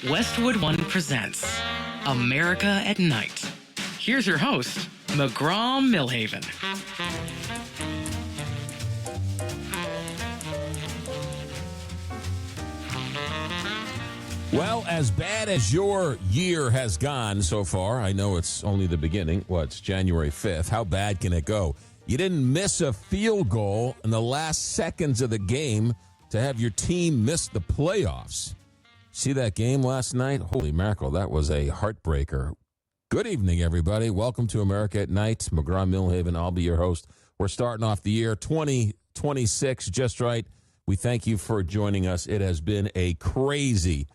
Westwood One presents America at Night. Here's your host, McGraw Milhaven. Well, as bad as your year has gone so far, I know it's only the beginning. It's January 5th. How bad can it go? You didn't miss a field goal in the last seconds of the game to have your team miss the playoffs. See that game last night? Holy mackerel, that was a heartbreaker. Good evening, everybody. Welcome to America at Night. McGraw Milhaven, I'll be your host. We're starting off the year 2026 just right. We thank you for joining us. It has been a crazy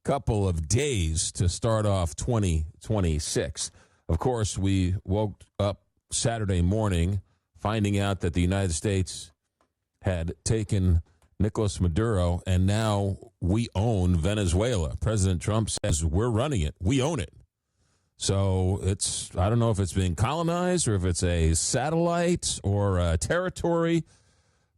couple of days to start off 2026. Of course, we woke up Saturday morning finding out that the United States had taken Nicolás Maduro, and now we own Venezuela. President Trump says we're running it. We own it. So I don't know if it's being colonized or if it's a satellite or a territory,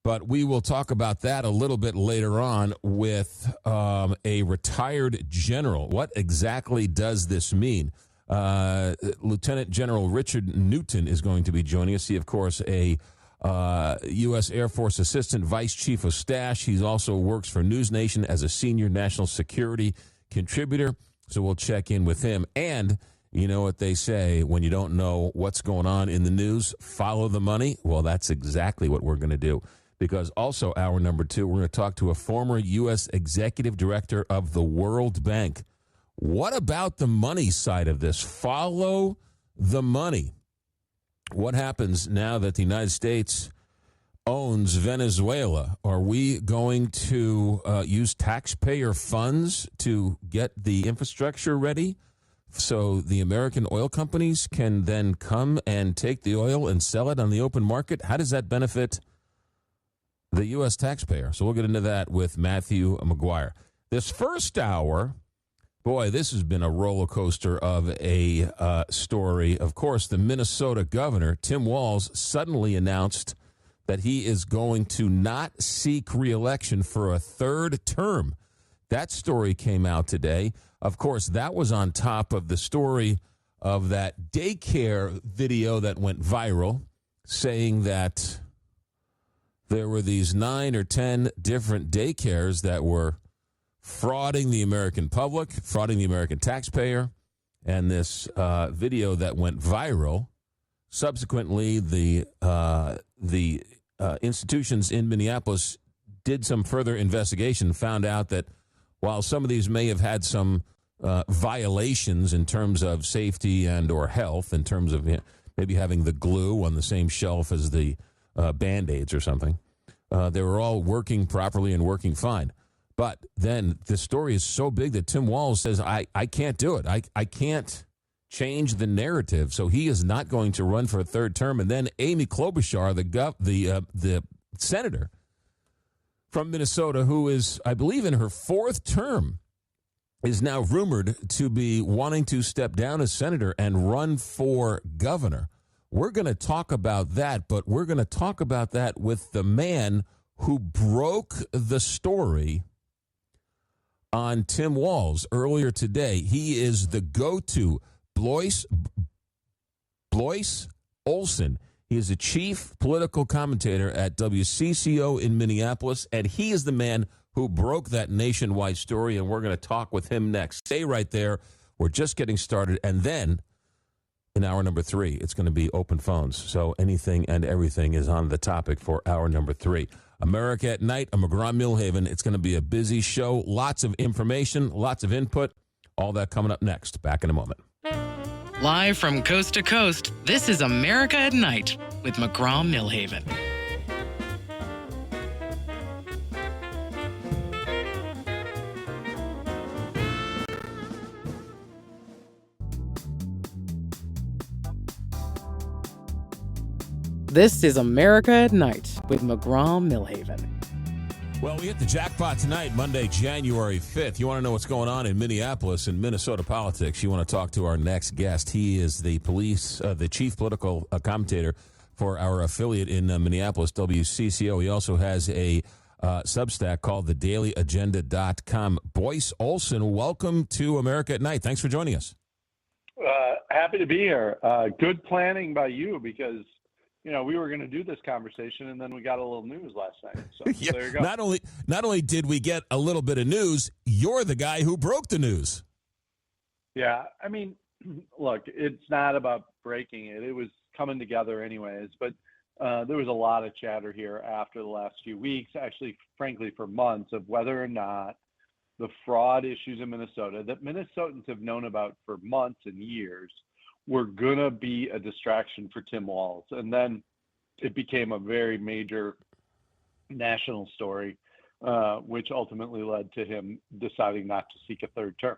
but we will talk about that a little bit later on with a retired general. What exactly does this mean? Lieutenant General Richard Newton is going to be joining us. He, of course, a U.S. Air Force Assistant Vice Chief of Staff. He also works for News Nation as a senior national security contributor. So we'll check in with him. And you know what they say, when you don't know what's going on in the news, follow the money. Well, that's exactly what we're going to do. Because also, hour number 2, we're going to talk to a former U.S. Executive Director of the World Bank. What about the money side of this? Follow the money. What happens now that the United States owns Venezuela? Are we going to use taxpayer funds to get the infrastructure ready so the American oil companies can then come and take the oil and sell it on the open market? How does that benefit the U.S. taxpayer? So we'll get into that with Matthew McGuire. This first hour, boy, this has been a roller coaster of a story. Of course, the Minnesota governor, Tim Walz, suddenly announced that he is going to not seek re-election for a third term. That story came out today. Of course, that was on top of the story of that Daycare video that went viral, saying that there were these 9 or 10 different daycares that were frauding the American public, frauding the American taxpayer, and this video that went viral. Subsequently, the institutions in Minneapolis did some further investigation, found out that while some of these may have had some violations in terms of safety and or health, in terms of maybe having the glue on the same shelf as the Band-Aids or something, they were all working properly and working fine. But then the story is so big that Tim Walz says, I can't do it. I can't change the narrative. So he is not going to run for a third term. And then Amy Klobuchar, the senator from Minnesota, who is, I believe, in her 4th term, is now rumored to be wanting to step down as senator and run for governor. We're going to talk about that, but we're going to talk about that with the man who broke the story on Tim Walz earlier today. He is the go-to, Bloyce Olson. He is a chief political commentator at WCCO in Minneapolis, and he is the man who broke that nationwide story, and we're going to talk with him next. Stay right there. We're just getting started, and then in hour number 3, it's going to be open phones. So anything and everything is on the topic for hour number 3. America at Night, I'm McGraw Milhaven. It's going to be a busy show. Lots of information, lots of input. All that coming up next. Back in a moment. Live from coast to coast, this is America at Night with McGraw Milhaven. This is America at Night with McGraw Milhaven. Well, we hit the jackpot tonight, Monday, January 5th. You want to know what's going on in Minneapolis and Minnesota politics? You want to talk to our next guest. He is the chief political commentator for our affiliate in Minneapolis, WCCO. He also has a Substack called thedailyagenda.com. Bloyce, Olson, welcome to America at Night. Thanks for joining us. Happy to be here. Good planning by you because, we were going to do this conversation and then we got a little news last night. So Yeah, there you go. Not only did we get a little bit of news, you're the guy who broke the news. Yeah. I mean, look, it's not about breaking it. It was coming together anyways, but there was a lot of chatter here after the last few weeks, actually, frankly, for months, of whether or not the fraud issues in Minnesota that Minnesotans have known about for months and years were going to be a distraction for Tim Walz. And then it became a very major national story, which ultimately led to him deciding not to seek a third term.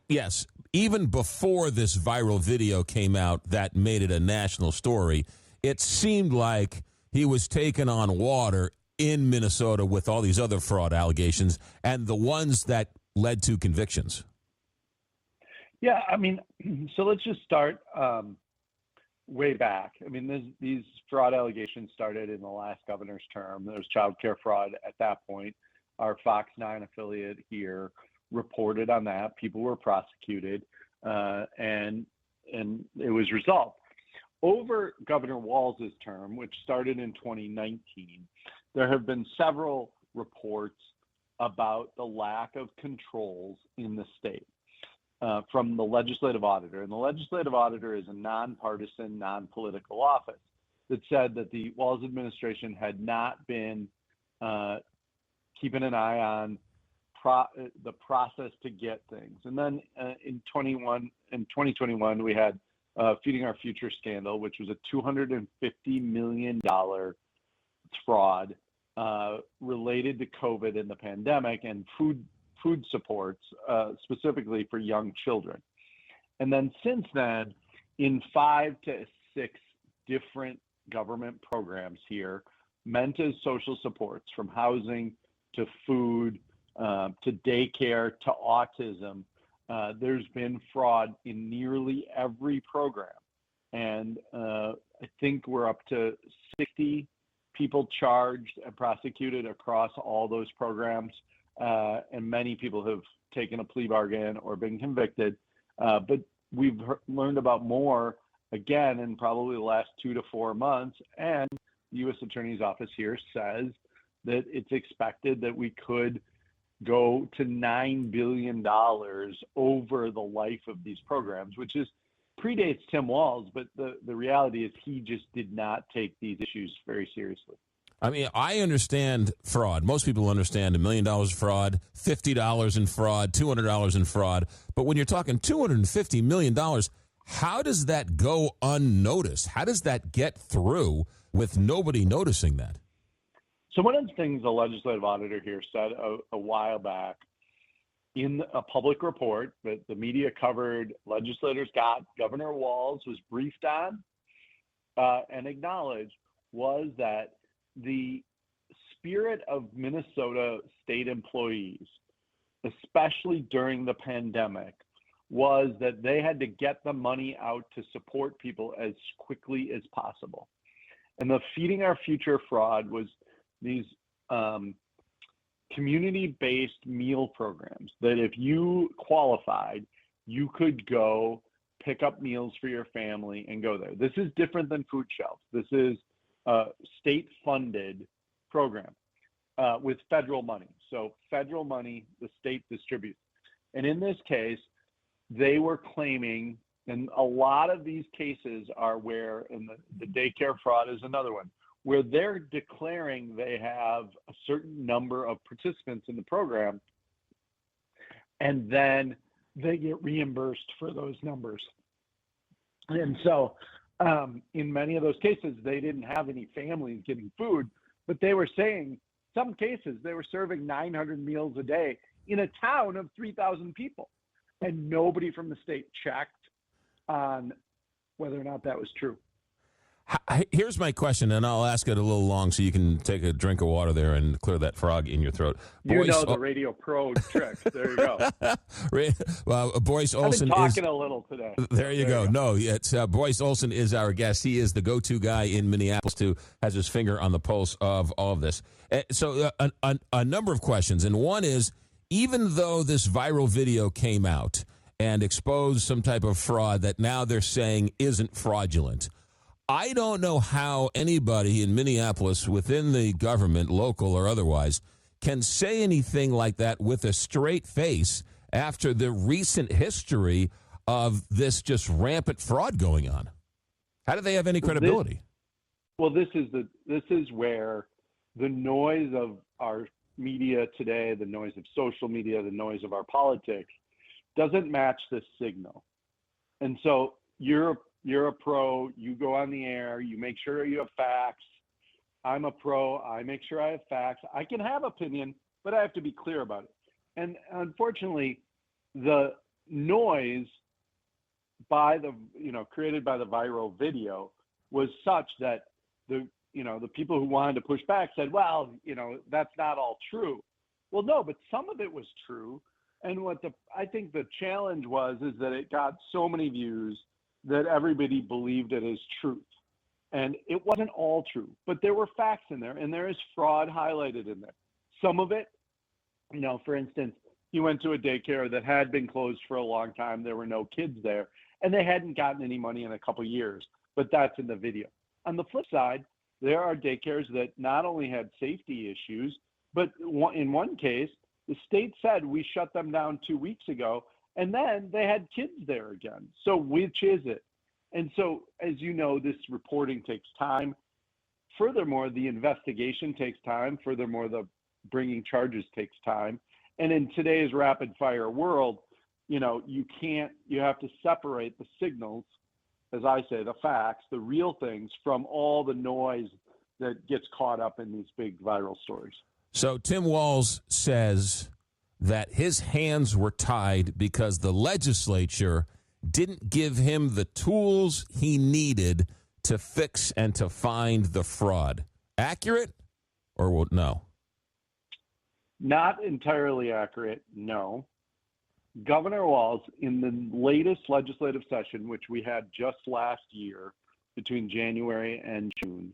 Yes, even before this viral video came out that made it a national story, it seemed like he was taking on water in Minnesota with all these other fraud allegations and the ones that led to convictions. Yeah, I mean, so let's just start way back. I mean, these fraud allegations started in the last governor's term. There was child care fraud at that point. Our Fox 9 affiliate here reported on that. People were prosecuted, and it was resolved. Over Governor Walz's term, which started in 2019, there have been several reports about the lack of controls in the state from the legislative auditor. And the legislative auditor is a nonpartisan, non-political office that said that the Walz administration had not been keeping an eye on the process to get things. And then in 2021, we had Feeding Our Future scandal, which was a $250 million fraud related to COVID and the pandemic and food supports, specifically for young children. And then since then, in 5 to 6 different government programs here, meant as social supports, from housing to food to daycare to autism, there's been fraud in nearly every program. And I think we're up to 60 people charged and prosecuted across all those programs. And many people have taken a plea bargain or been convicted. But we've learned about more, again, in probably the last 2 to 4 months. And the U.S. Attorney's Office here says that it's expected that we could go to $9 billion over the life of these programs, which predates Tim Walz, but the reality is he just did not take these issues very seriously. I mean, I understand fraud. Most people understand $1 million fraud, $50 in fraud, $200 in fraud. But when you're talking $250 million, how does that go unnoticed? How does that get through with nobody noticing that? So one of the things the legislative auditor here said a while back in a public report that the media covered, legislators got, Governor Walz was briefed on and acknowledged, was that the spirit of Minnesota state employees, especially during the pandemic, was that they had to get the money out to support people as quickly as possible. And the Feeding Our Future fraud was these community-based meal programs that if you qualified, you could go pick up meals for your family and go there. This is different than food shelves. This is a state-funded program with federal money. So federal money, the state distributes. And in this case, they were claiming, and a lot of these cases are where, and the daycare fraud is another one, where they're declaring they have a certain number of participants in the program, and then they get reimbursed for those numbers. And so in many of those cases, they didn't have any families getting food, but they were saying, some cases, they were serving 900 meals a day in a town of 3,000 people. And nobody from the state checked on whether or not that was true. Here's my question, and I'll ask it a little long so you can take a drink of water there and clear that frog in your throat. You know the Radio Pro tricks. There you go. Bloyce Olson I've been talking a little today. There you go. No, it's Bloyce Olson is our guest. He is the go-to guy in Minneapolis who has his finger on the pulse of all of this. So a number of questions, and one is, even though this viral video came out and exposed some type of fraud that now they're saying isn't fraudulent, I don't know how anybody in Minneapolis within the government, local or otherwise, can say anything like that with a straight face after the recent history of this just rampant fraud going on. How do they have any credibility? This is where the noise of our media today, the noise of social media, the noise of our politics doesn't match this signal. And so you're a pro, you go on the air, you make sure you have facts. I'm a pro, I make sure I have facts. I can have opinion, but I have to be clear about it. And unfortunately, the noise created by the viral video was such that the people who wanted to push back said, well, that's not all true. Well, no, but some of it was true. And I think the challenge is that it got so many views that everybody believed it as truth. And it wasn't all true, but there were facts in there, and there is fraud highlighted in there. Some of it, for instance, he went to a daycare that had been closed for a long time. There were no kids there, and they hadn't gotten any money in a couple of years, but that's in the video. On the flip side, there are daycares that not only had safety issues, but in one case, the state said we shut them down 2 weeks ago, and then they had kids there again. So which is it? And so, as you know, this reporting takes time. Furthermore, the investigation takes time. Furthermore, the bringing charges takes time. And in today's rapid fire world, you have to separate the signals, as I say, the facts, the real things, from all the noise that gets caught up in these big viral stories. So Tim Walz says that his hands were tied because the legislature didn't give him the tools he needed to fix and to find the fraud. Accurate or no? Not entirely accurate, no. Governor Walz, in the latest legislative session, which we had just last year between January and June,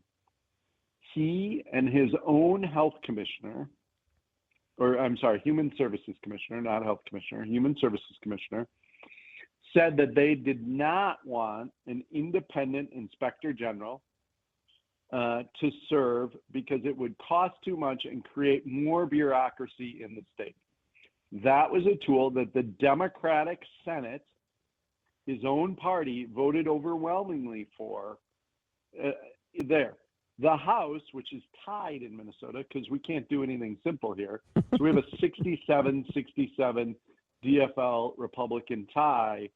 he and his own Human Services Commissioner, not Health Commissioner, Human Services Commissioner, said that they did not want an independent inspector general to serve because it would cost too much and create more bureaucracy in the state. That was a tool that the Democratic Senate, his own party, voted overwhelmingly for there. The House, which is tied in Minnesota, because we can't do anything simple here, so we have a 67-67 DFL Republican tie,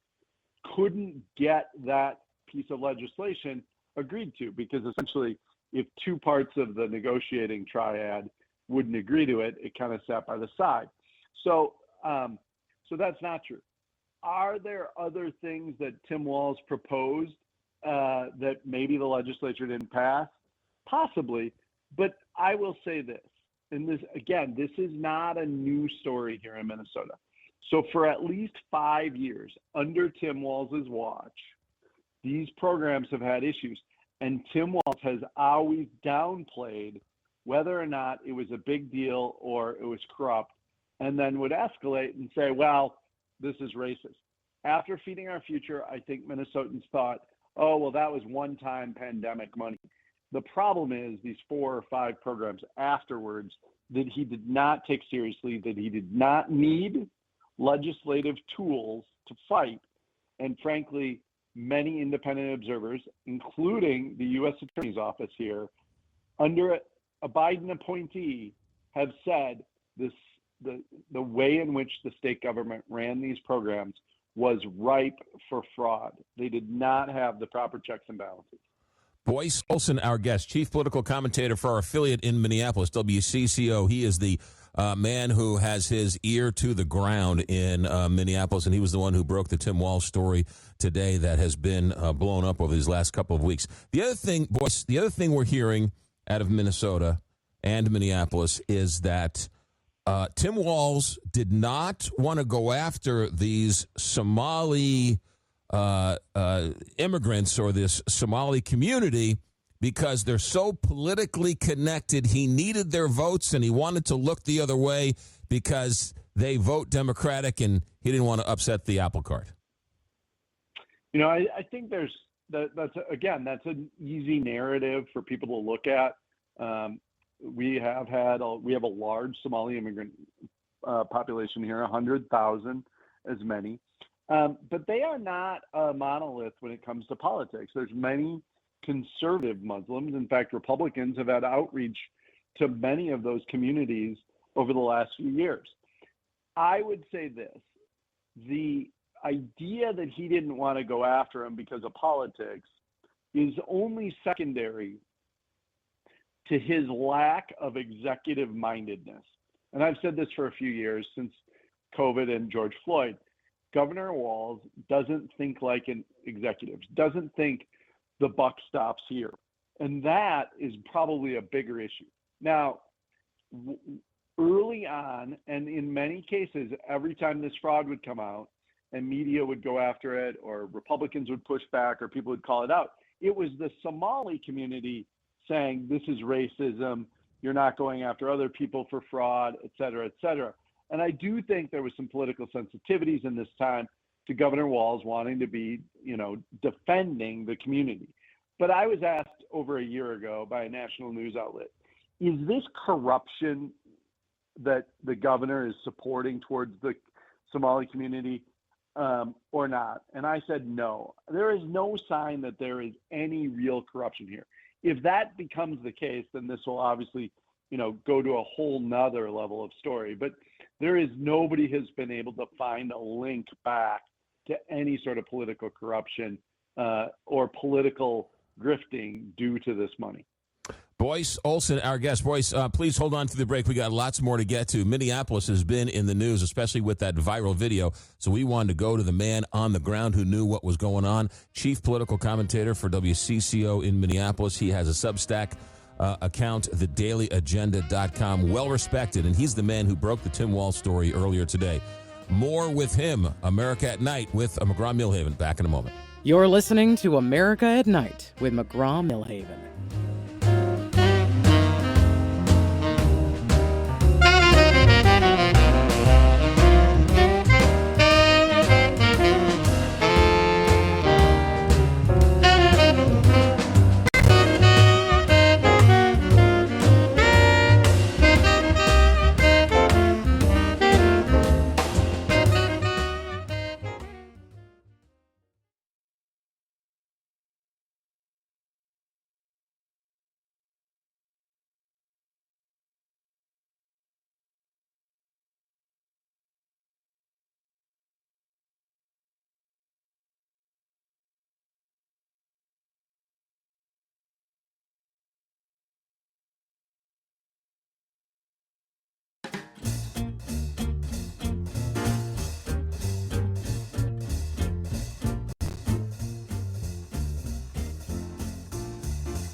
couldn't get that piece of legislation agreed to, because essentially if two parts of the negotiating triad wouldn't agree to it, it kind of sat by the side. So that's not true. Are there other things that Tim Walz proposed that maybe the legislature didn't pass? Possibly, but I will say this, and this is not a new story here in Minnesota. So for at least 5 years under Tim Walz's watch, these programs have had issues, and Tim Walz has always downplayed whether or not it was a big deal or it was corrupt, and then would escalate and say, well, this is racist. After Feeding Our Future, I think Minnesotans thought, oh, well, that was one-time pandemic money. The problem is these 4 or 5 programs afterwards that he did not take seriously, that he did not need legislative tools to fight. And frankly, many independent observers, including the U.S. Attorney's Office here, under a Biden appointee, have said the way in which the state government ran these programs was ripe for fraud. They did not have the proper checks and balances. Bloyce Olson, our guest, chief political commentator for our affiliate in Minneapolis, WCCO. He is the a man who has his ear to the ground in Minneapolis, and he was the one who broke the Tim Walz story today that has been blown up over these last couple of weeks. The other thing, boys, we're hearing out of Minnesota and Minneapolis is that Tim Walz did not want to go after these Somali immigrants or this Somali community because they're so politically connected. He needed their votes, and he wanted to look the other way because they vote Democratic, and he didn't want to upset the apple cart. You know, I think that's an easy narrative for people to look at. We have a large Somali immigrant population here, 100,000 as many, but they are not a monolith when it comes to politics. There's many conservative Muslims. In fact, Republicans have had outreach to many of those communities over the last few years. I would say this: the idea that he didn't want to go after him because of politics is only secondary to his lack of executive mindedness. And I've said this for a few years since COVID and George Floyd. Governor Walz doesn't think like an executive, doesn't think the buck stops here. And that is probably a bigger issue. Now, early on, and in many cases, every time this fraud would come out and media would go after it, or Republicans would push back, or people would call it out, it was the Somali community saying, this is racism, you're not going after other people for fraud, et cetera, et cetera. And I do think there was some political sensitivities in this time to Governor Walz wanting to be, defending the community. But I was asked over a year ago by a national news outlet, is this corruption that the governor is supporting towards the Somali community or not? And I said, no, there is no sign that there is any real corruption here. If that becomes the case, then this will obviously, go to a whole nother level of story. But nobody has been able to find a link back to any sort of political corruption or political grifting due to this money. Bloyce Olson, our guest. Bloyce, please hold on to the break. We got lots more to get to. Minneapolis has been in the news, especially with that viral video. So we wanted to go to the man on the ground who knew what was going on. Chief political commentator for WCCO in Minneapolis. He has a Substack account, thedailyagenda.com. Well respected, and he's the man who broke the Tim Walz story earlier today. More with him, America at Night, with McGraw Milhaven. Back in a moment. You're listening to America at Night with McGraw Milhaven.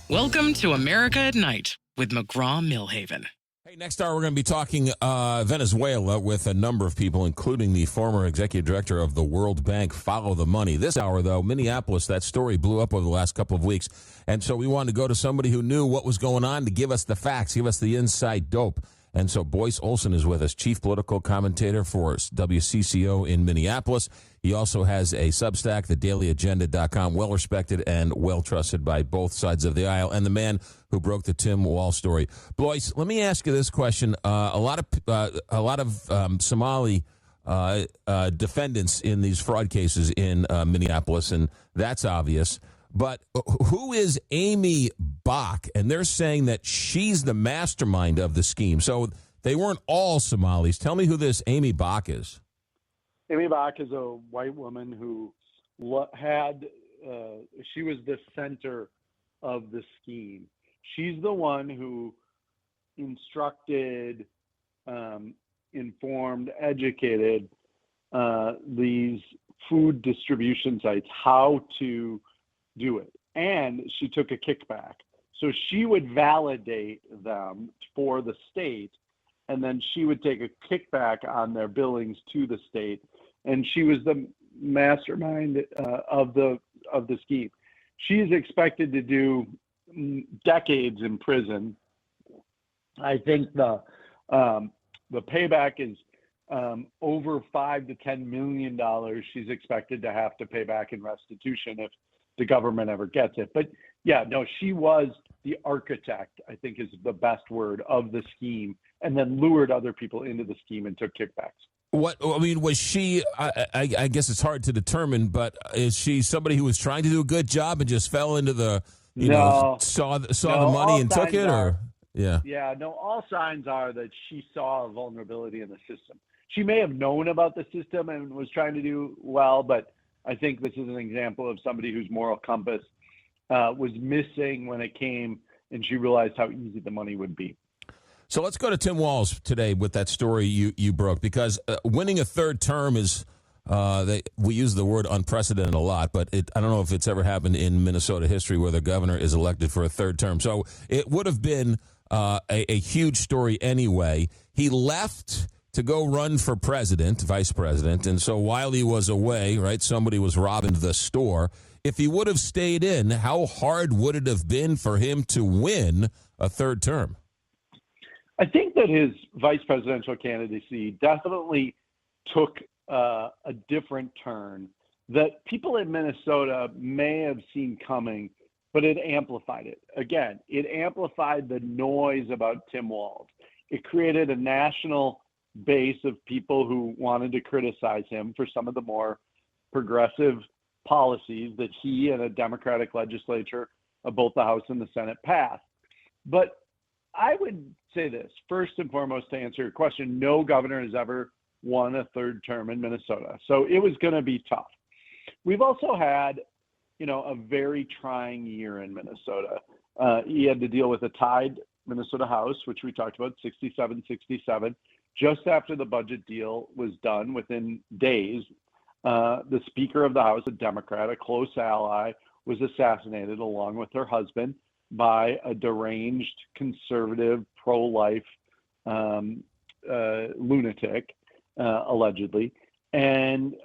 Welcome to America at Night with McGraw Milhaven. Hey, next hour we're going to be talking Venezuela with a number of people, including the former executive director of the World Bank. Follow the money. This hour, though, Minneapolis, that story blew up over the last couple of weeks. And so we wanted to go to somebody who knew what was going on to give us the facts, give us the inside dope. And so Bloyce Olson is with us, chief political commentator for WCCO in Minneapolis. He also has a Substack, thedailyagenda.com, well-respected and well-trusted by both sides of the aisle, and the man who broke the Tim Walz story. Bloyce, let me ask you this question. A lot of Somali defendants in these fraud cases in Minneapolis, and that's obvious. But who is Amy Bach? And they're saying that she's the mastermind of the scheme. So they weren't all Somalis. Tell me who this Amy Bach is. Amy Bach is a white woman who she was the center of the scheme. She's the one who instructed informed, educated these food distribution sites how to do it. And she took a kickback. So she would validate them for the state, and then she would take a kickback on their billings to the state. And she was the mastermind of the scheme. She is expected to do decades in prison. I think the payback is over $5 to $10 million. She's expected to have to pay back in restitution if the government ever gets it. But yeah, no, she was the architect, I think is the best word, of the scheme, and then lured other people into the scheme and took kickbacks. Was she, I guess it's hard to determine, but is she somebody who was trying to do a good job and just fell into the, saw the money and took it? All signs are that she saw a vulnerability in the system. She may have known about the system and was trying to do well, but I think this is an example of somebody whose moral compass was missing when it came, and she realized how easy the money would be. So let's go to Tim Walz today with that story you broke, because winning a third term is, we use the word unprecedented a lot, but I don't know if it's ever happened in Minnesota history where the governor is elected for a third term. So it would have been a huge story anyway. He left to go run for vice president, and so while he was away, right, somebody was robbing the store. If he would have stayed in, how hard would it have been for him to win a third term? I think that his vice presidential candidacy definitely took a different turn that people in Minnesota may have seen coming, but it amplified it. Again, it amplified the noise about Tim Walz. It created a national base of people who wanted to criticize him for some of the more progressive policies that he and a Democratic legislature of both the House and the Senate passed. But I would say this, first and foremost, to answer your question, no governor has ever won a third term in Minnesota. So it was going to be tough. We've also had, a very trying year in Minnesota. He had to deal with a tied Minnesota House, which we talked about, 67-67. Just after the budget deal was done, within days, the Speaker of the House, a Democrat, a close ally, was assassinated along with her husband by a deranged, conservative, pro-life lunatic, allegedly. And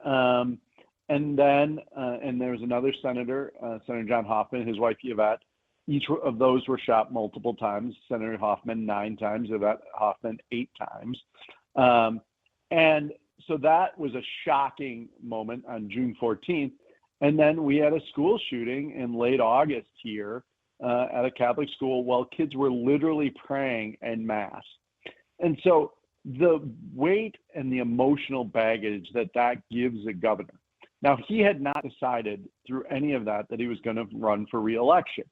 then there was another senator, Senator John Hoffman, his wife Yvette. Each of those were shot multiple times. Senator Hoffman 9 times, Yvette Hoffman 8 times. And so that was a shocking moment on June 14th. And then we had a school shooting in late August here at a Catholic school while kids were literally praying en masse. And so the weight and the emotional baggage that gives a governor. Now, he had not decided through any of that he was going to run for re-election.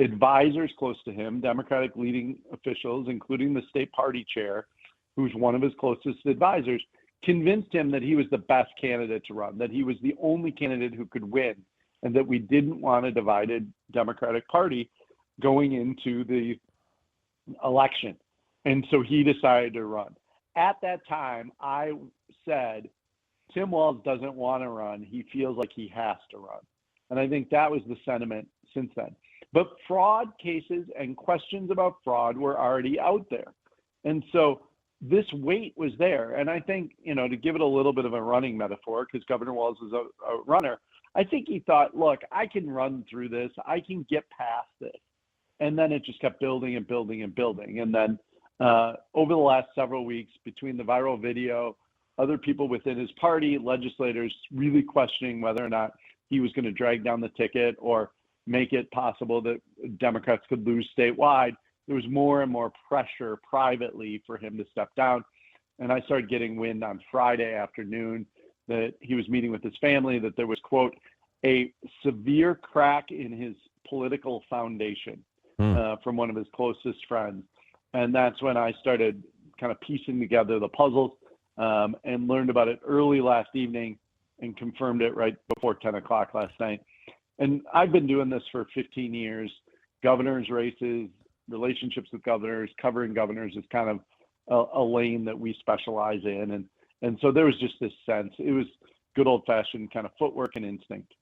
Advisors close to him, Democratic leading officials, including the state party chair, who's one of his closest advisors, convinced him that he was the best candidate to run, that he was the only candidate who could win, and that we didn't want a divided Democratic Party going into the election. And so he decided to run. At that time, I said, Tim Walz doesn't want to run. He feels like he has to run. And I think that was the sentiment since then. But fraud cases and questions about fraud were already out there. And so this weight was there. And I think, to give it a little bit of a running metaphor, because Governor Walz is a runner, I think he thought, look, I can run through this. I can get past this. And then it just kept building and building and building. And then over the last several weeks, between the viral video, other people within his party, legislators really questioning whether or not he was going to drag down the ticket or make it possible that Democrats could lose statewide, there was more and more pressure privately for him to step down. And I started getting wind on Friday afternoon that he was meeting with his family, that there was, quote, a severe crack in his political foundation from one of his closest friends. And that's when I started kind of piecing together the puzzles and learned about it early last evening and confirmed it right before 10 o'clock last night. And I've been doing this for 15 years. Governors' races, relationships with governors, covering governors is kind of a lane that we specialize in. And so there was just this sense. It was good old-fashioned kind of footwork and instinct.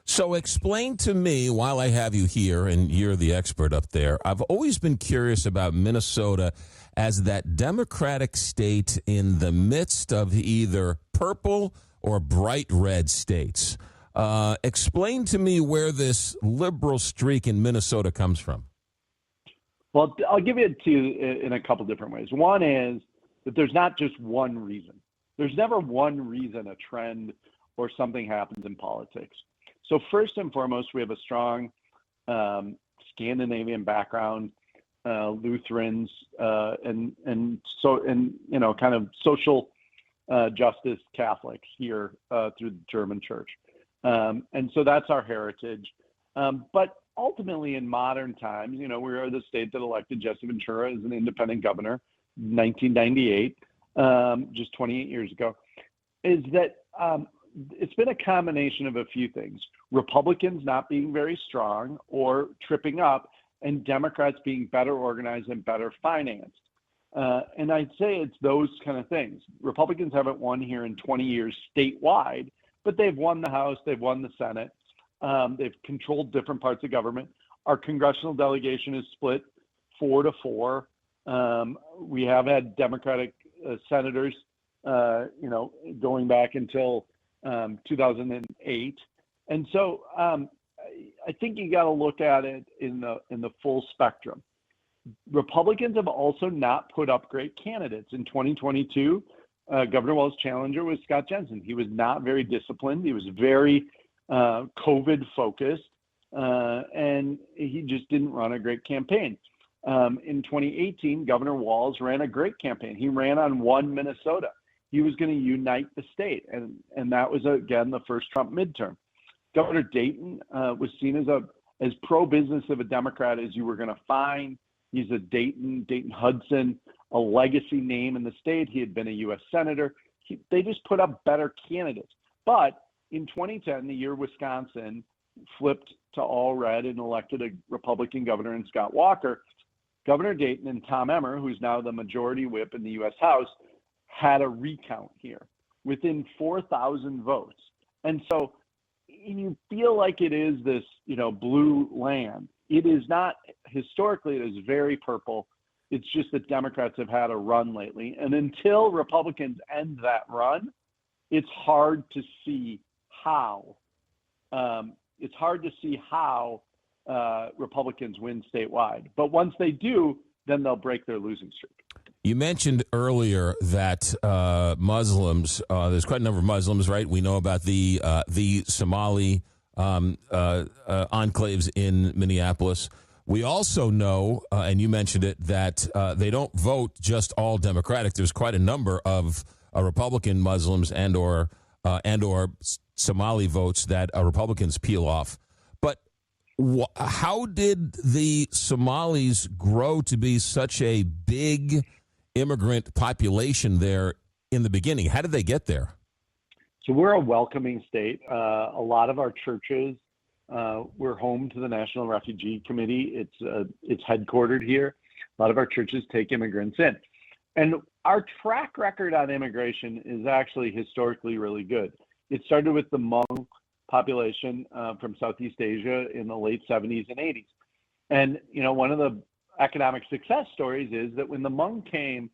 So explain to me, while I have you here, and you're the expert up there, I've always been curious about Minnesota as that Democratic state in the midst of either purple or bright red states. Explain to me where this liberal streak in Minnesota comes from. Well, I'll give it to you in a couple different ways. One is that there's not just one reason. There's never one reason a trend or something happens in politics. So first and foremost, we have a strong Scandinavian background, Lutherans, and kind of social justice Catholics here through the German Church, and so that's our heritage. But ultimately, in modern times, we are the state that elected Jesse Ventura as an independent governor, 1998, just 28 years ago. Is that it's been a combination of a few things. Republicans not being very strong or tripping up, and Democrats being better organized and better financed. And I'd say it's those kind of things. Republicans haven't won here in 20 years statewide, but they've won the House, they've won the Senate, they've controlled different parts of government. Our congressional delegation is split 4-4. We have had Democratic senators, going back until 2008, and so I think you got to look at it in the full spectrum. Republicans have also not put up great candidates. In 2022, Governor Walz's challenger was Scott Jensen. He was not very disciplined. He was very COVID focused, and he just didn't run a great campaign. In 2018, Governor Walz ran a great campaign. He ran on one Minnesota. He was going to unite the state, and that was, again, the first Trump midterm. Governor Dayton was seen as pro-business of a Democrat as you were going to find. He's a Dayton Hudson, a legacy name in the state. He had been a U.S. senator. They just put up better candidates. But in 2010, the year Wisconsin flipped to all red and elected a Republican governor in Scott Walker, Governor Dayton and Tom Emmer, who's now the majority whip in the U.S. House, had a recount here within 4,000 votes. And so you feel like it is this, blue land. It is not, historically, it is very purple. It's just that Democrats have had a run lately. And until Republicans end that run, it's hard to see how. Republicans win statewide. But once they do, then they'll break their losing streak. You mentioned earlier that Muslims, there's quite a number of Muslims, right? We know about the Somali enclaves in Minneapolis. We also know, and you mentioned it, that they don't vote just all Democratic. There's quite a number of Republican Muslims and or Somali votes that Republicans peel off. But how did the Somalis grow to be such a big immigrant population there in the beginning? How did they get there? So we're a welcoming state. A lot of our churches, we're home to the National Refugee Committee. It's headquartered here. A lot of our churches take immigrants in. And our track record on immigration is actually historically really good. It started with the Hmong population from Southeast Asia in the late 70s and 80s. And, one of the economic success stories is that when the Hmong came,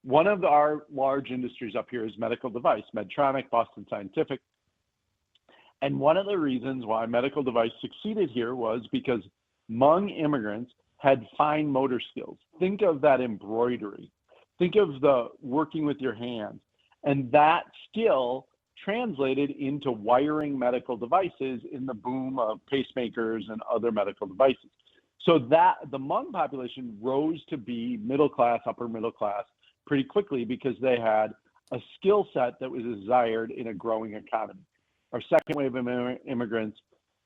one of our large industries up here is medical device, Medtronic, Boston Scientific. And one of the reasons why medical device succeeded here was because Hmong immigrants had fine motor skills. Think of that embroidery. Think of the working with your hands. And that skill translated into wiring medical devices in the boom of pacemakers and other medical devices. So that the Hmong population rose to be middle class, upper middle class pretty quickly because they had a skill set that was desired in a growing economy. Our second wave of immigrants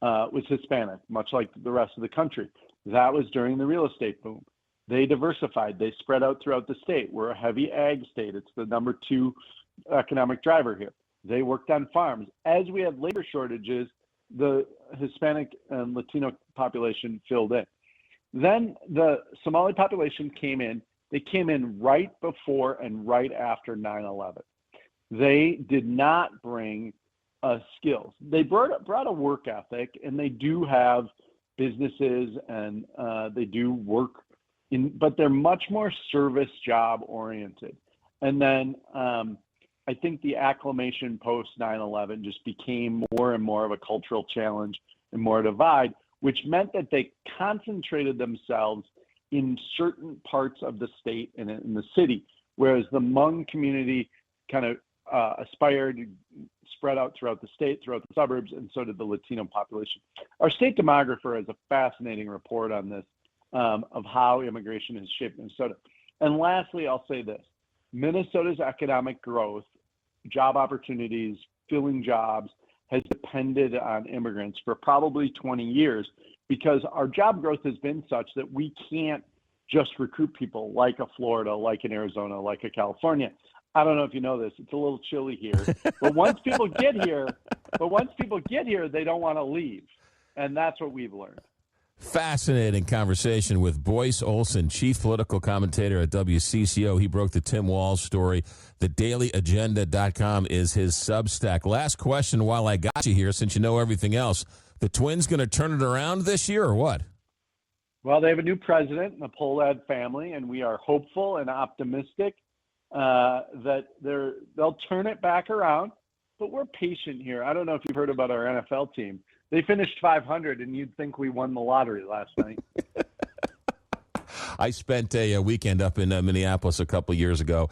was Hispanic, much like the rest of the country. That was during the real estate boom. They diversified. They spread out throughout the state. We're a heavy ag state. It's the number 2 economic driver here. They worked on farms. As we had labor shortages, the Hispanic and Latino population filled in. Then the Somali population came in, They came in right before and right after 9/11. They did not bring skills. They brought a work ethic, and they do have businesses, and they do work but they're much more service job oriented. And then I think the acclimation post 9/11 just became more and more of a cultural challenge and more divide, which meant that they concentrated themselves in certain parts of the state and in the city, whereas the Hmong community kind of aspired to spread out throughout the state, throughout the suburbs, and so did the Latino population. Our state demographer has a fascinating report on this, of how immigration has shaped Minnesota. And lastly, I'll say this: Minnesota's economic growth, job opportunities, filling jobs, has depended on immigrants for probably 20 years, because our job growth has been such that we can't just recruit people like a Florida, like an Arizona, like a California. I don't know if you know this, it's a little chilly here, but once people get here, they don't want to leave. And that's what we've learned. Fascinating conversation with Bloyce Olson, chief political commentator at WCCO. He broke the Tim Walz story. TheDailyAgenda.com is his Substack. Last question while I got you here, since you know everything else. The Twins going to turn it around this year or what? Well, they have a new president in the Pohlad family, and we are hopeful and optimistic that they'll turn it back around. But we're patient here. I don't know if you've heard about our NFL team. They finished 500, and you'd think we won the lottery last night. I spent a weekend up in Minneapolis a couple years ago.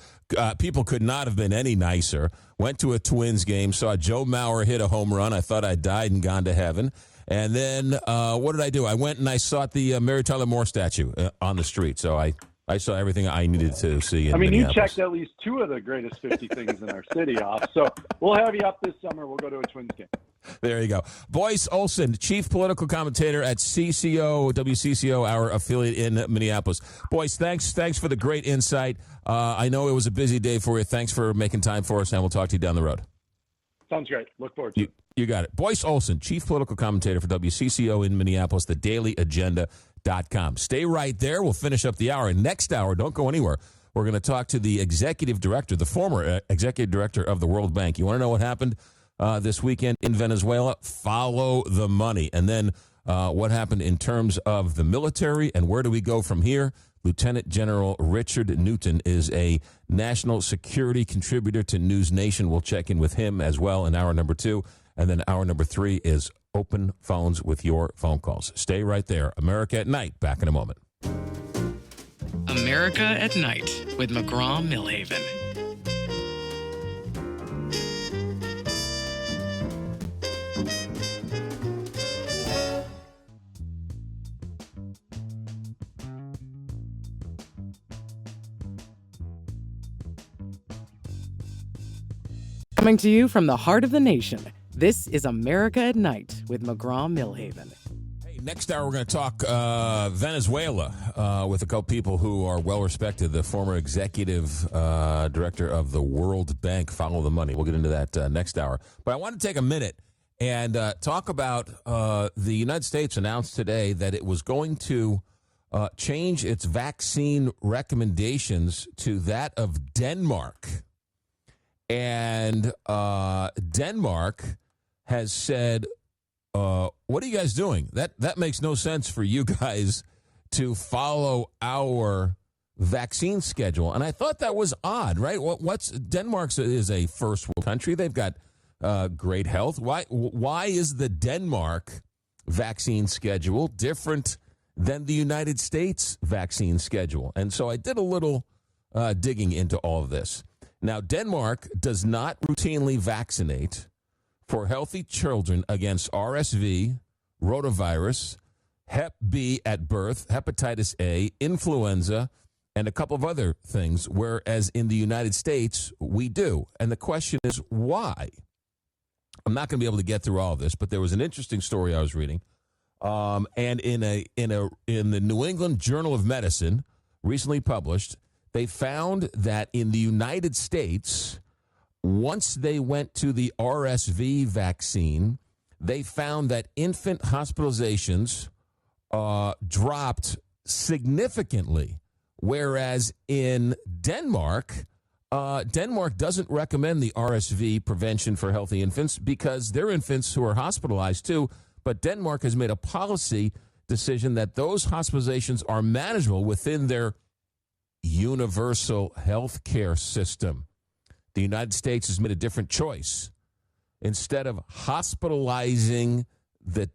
People could not have been any nicer. Went to a Twins game, saw Joe Mauer hit a home run. I thought I died and gone to heaven. And then what did I do? I went and I sought the Mary Tyler Moore statue on the street. So I saw everything I needed to see in Minneapolis. You checked at least 2 of the greatest 50 things in our city off. So we'll have you up this summer. We'll go to a Twins game. There you go. Bloyce Olson, chief political commentator at WCCO, our affiliate in Minneapolis. Bloyce, thanks for the great insight. I know it was a busy day for you. Thanks for making time for us, and we'll talk to you down the road. Sounds great. Look forward to it. You got it. Bloyce Olson, chief political commentator for WCCO in Minneapolis, TheDailyAgenda.com. Stay right there. We'll finish up the hour. And next hour, don't go anywhere. We're going to talk to the executive director, the former executive director of the World Bank. You want to know what happened this weekend in Venezuela? Follow the money. And then what happened in terms of the military and where do we go from here? Lieutenant General Richard Newton is a national security contributor to News Nation. We'll check in with him as well in hour number 2. And then hour number 3 is open phones with your phone calls. Stay right there. America at Night. Back in a moment. America at Night with McGraw Milhaven. Coming to you from the heart of the nation, this is America at Night with McGraw Milhaven. Hey, next hour we're going to talk Venezuela with a couple people who are well-respected. The former executive director of the World Bank, Follow the Money. We'll get into that next hour. But I want to take a minute and talk about the United States announced today that it was going to change its vaccine recommendations to that of Denmark. And Denmark has said, what are you guys doing? That makes no sense for you guys to follow our vaccine schedule. And I thought that was odd, right? Denmark is a first world country. They've got great health. Why is the Denmark vaccine schedule different than the United States vaccine schedule? And so I did a little digging into all of this. Now, Denmark does not routinely vaccinate for healthy children against RSV, rotavirus, Hep B at birth, hepatitis A, influenza, and a couple of other things, whereas in the United States, we do. And the question is, why? I'm not going to be able to get through all of this, but there was an interesting story I was reading. And in the New England Journal of Medicine, recently published, they found that in the United States, once they went to the RSV vaccine, they found that infant hospitalizations dropped significantly Whereas in Denmark, Denmark doesn't recommend the RSV prevention for healthy infants because their infants who are hospitalized too, but Denmark has made a policy decision that those hospitalizations are manageable within their universal health care system. The United States has made a different choice. Instead of hospitalizing the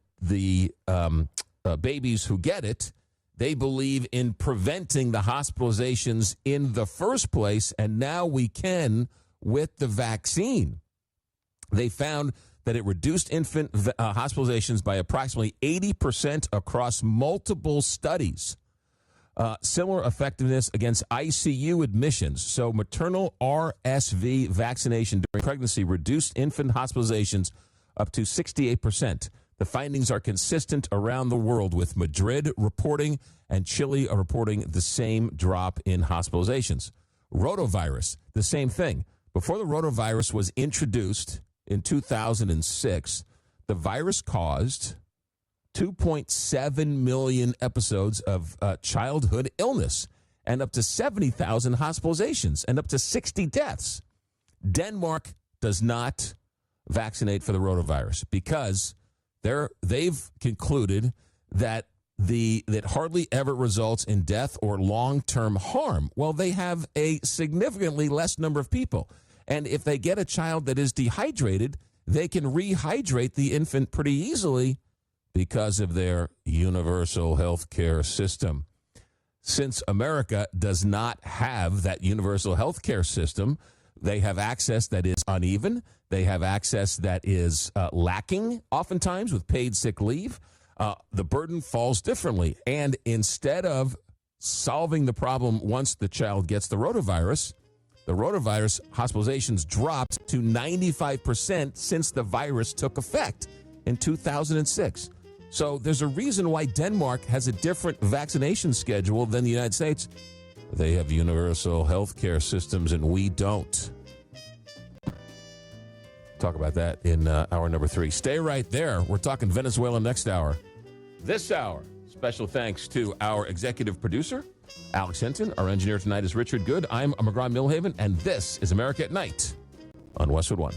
babies who get it, they believe in preventing the hospitalizations in the first place, and now we can with the vaccine. They found that it reduced infant hospitalizations by approximately 80% across multiple studies. Similar effectiveness against ICU admissions. So maternal RSV vaccination during pregnancy reduced infant hospitalizations up to 68%. The findings are consistent around the world, with Madrid reporting and Chile reporting the same drop in hospitalizations. Rotavirus, the same thing. Before the rotavirus was introduced in 2006, the virus caused 2.7 million episodes of childhood illness and up to 70,000 hospitalizations and up to 60 deaths. Denmark does not vaccinate for the rotavirus because they've concluded that that hardly ever results in death or long-term harm. Well, they have a significantly less number of people. And if they get a child that is dehydrated, they can rehydrate the infant pretty easily because of their universal health care system. Since America does not have that universal health care system, they have access that is uneven. They have access that is lacking, oftentimes, with paid sick leave. The burden falls differently. And instead of solving the problem once the child gets the rotavirus hospitalizations dropped to 95% since the virus took effect in 2006. So there's a reason why Denmark has a different vaccination schedule than the United States. They have universal health care systems, and we don't. Talk about that in hour number 3. Stay right there. We're talking Venezuela next hour. This hour, special thanks to our executive producer, Alex Hinton. Our engineer tonight is Richard Good. I'm McGraw Milhaven, and this is America at Night on Westwood One.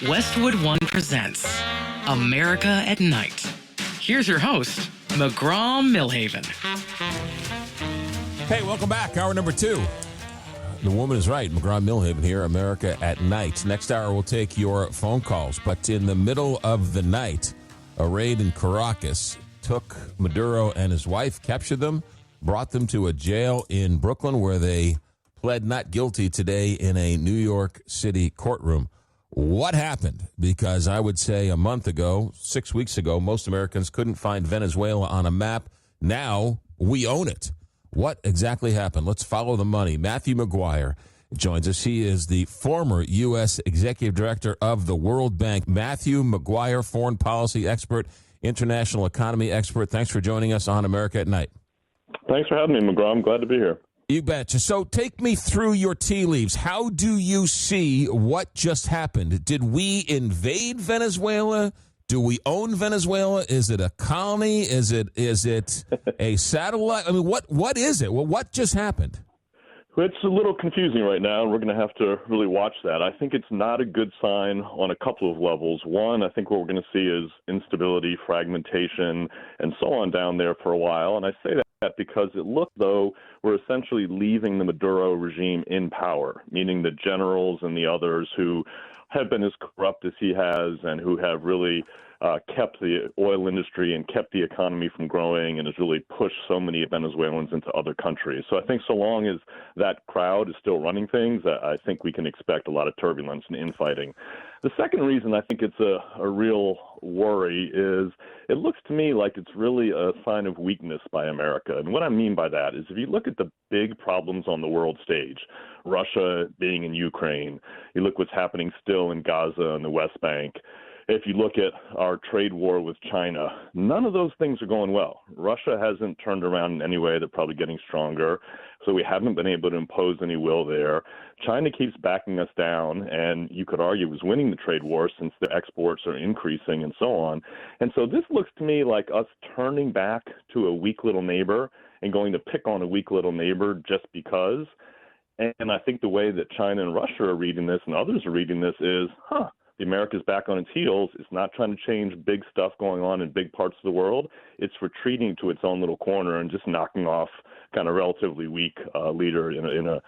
Westwood One presents America at Night. Here's your host, McGraw Milhaven. Hey, welcome back. Hour number 2. The woman is right. McGraw Milhaven here, America at Night. Next hour, we'll take your phone calls. But in the middle of the night, a raid in Caracas took Maduro and his wife, captured them, brought them to a jail in Brooklyn where they pled not guilty today in a New York City courtroom. What happened? Because I would say a month ago, 6 weeks ago, most Americans couldn't find Venezuela on a map. Now we own it. What exactly happened? Let's follow the money. Matthew McGuire joins us. He is the former U.S. Executive Director of the World Bank. Matthew McGuire, foreign policy expert, international economy expert. Thanks for joining us on America at Night. Thanks for having me, McGraw. I'm glad to be here. You betcha. So take me through your tea leaves. How do you see what just happened? Did we invade Venezuela? Do we own Venezuela? Is it a colony? Is it a satellite? I mean, what is it? Well, what just happened? It's a little confusing right now, and we're going to have to really watch that. I think it's not a good sign on a couple of levels. One, I think what we're going to see is instability, fragmentation, and so on down there for a while. And I say that because it looked, though, we're essentially leaving the Maduro regime in power, meaning the generals and the others who have been as corrupt as he has and who have really kept the oil industry and kept the economy from growing and has really pushed so many Venezuelans into other countries. So I think so long as that crowd is still running things, I think we can expect a lot of turbulence and infighting. The second reason I think it's a real worry is it looks to me like it's really a sign of weakness by America. And what I mean by that is if you look at the big problems on the world stage, Russia being in Ukraine, you look what's happening still in Gaza and the West Bank, if you look at our trade war with China, none of those things are going well. Russia hasn't turned around in any way. They're probably getting stronger. So we haven't been able to impose any will there. China keeps backing us down, and you could argue was winning the trade war since the exports are increasing and so on. And so this looks to me like us turning back to a weak little neighbor and going to pick on a weak little neighbor just because. And I think the way that China and Russia are reading this and others are reading this is, the America's back on its heels. It's not trying to change big stuff going on in big parts of the world. It's retreating to its own little corner and just knocking off kind of relatively weak leader in a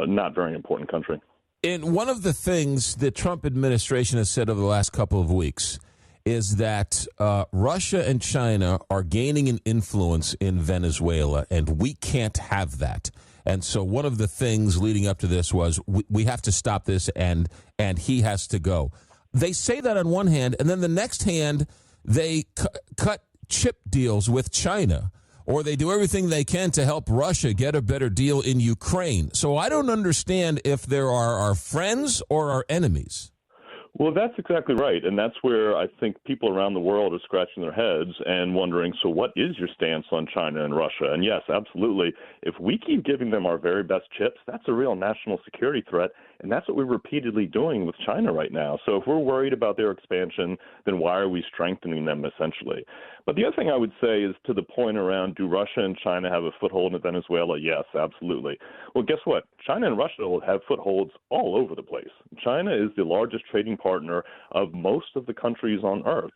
not very important country. And one of the things the Trump administration has said over the last couple of weeks is that Russia and China are gaining an influence in Venezuela, and we can't have that. And so one of the things leading up to this was we have to stop this, and he has to go. They say that on one hand, and then the next hand, they cut chip deals with China, or they do everything they can to help Russia get a better deal in Ukraine. So I don't understand if there are our friends or our enemies. Well, that's exactly right. And that's where I think people around the world are scratching their heads and wondering, so what is your stance on China and Russia? And yes, absolutely. If we keep giving them our very best chips, that's a real national security threat. And that's what we're repeatedly doing with China right now. So if we're worried about their expansion, then why are we strengthening them essentially? But the other thing I would say is to the point around, do Russia and China have a foothold in Venezuela? Yes, absolutely. Well, guess what? China and Russia will have footholds all over the place. China is the largest trading partner of most of the countries on Earth.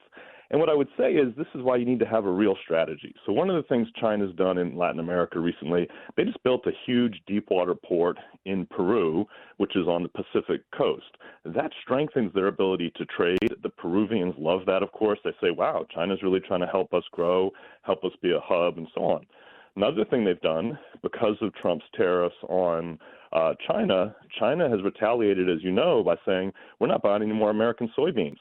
And what I would say is this is why you need to have a real strategy. So one of the things China's done in Latin America recently, they just built a huge deepwater port in Peru, which is on the Pacific coast. That strengthens their ability to trade. The Peruvians love that, of course. They say, wow, China's really trying to help us grow, help us be a hub, and so on. Another thing they've done, because of Trump's tariffs on China has retaliated, as you know, by saying, we're not buying any more American soybeans.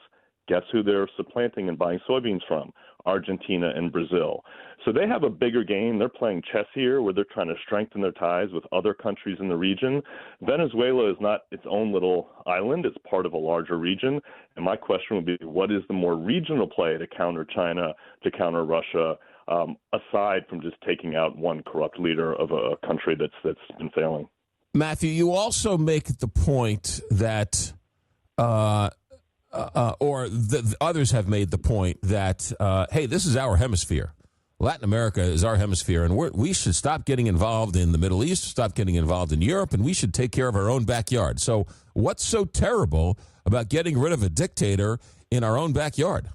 Guess who they're supplanting and buying soybeans from? Argentina and Brazil. So they have a bigger game. They're playing chess here where they're trying to strengthen their ties with other countries in the region. Venezuela is not its own little island. It's part of a larger region. And my question would be, what is the more regional play to counter China, to counter Russia, aside from just taking out one corrupt leader of a country that's been failing? Matthew, you also make the point that or the others have made the point that, hey, this is our hemisphere. Latin America is our hemisphere, and we should stop getting involved in the Middle East, stop getting involved in Europe, and we should take care of our own backyard. So what's so terrible about getting rid of a dictator in our own backyard?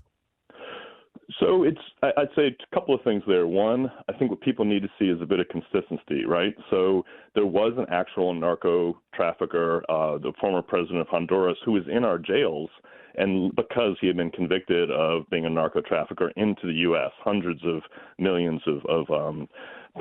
So I'd say a couple of things there. One, I think what people need to see is a bit of consistency, right? So there was an actual narco trafficker, the former president of Honduras, who was in our jails, and because he had been convicted of being a narco trafficker into the U.S., hundreds of millions of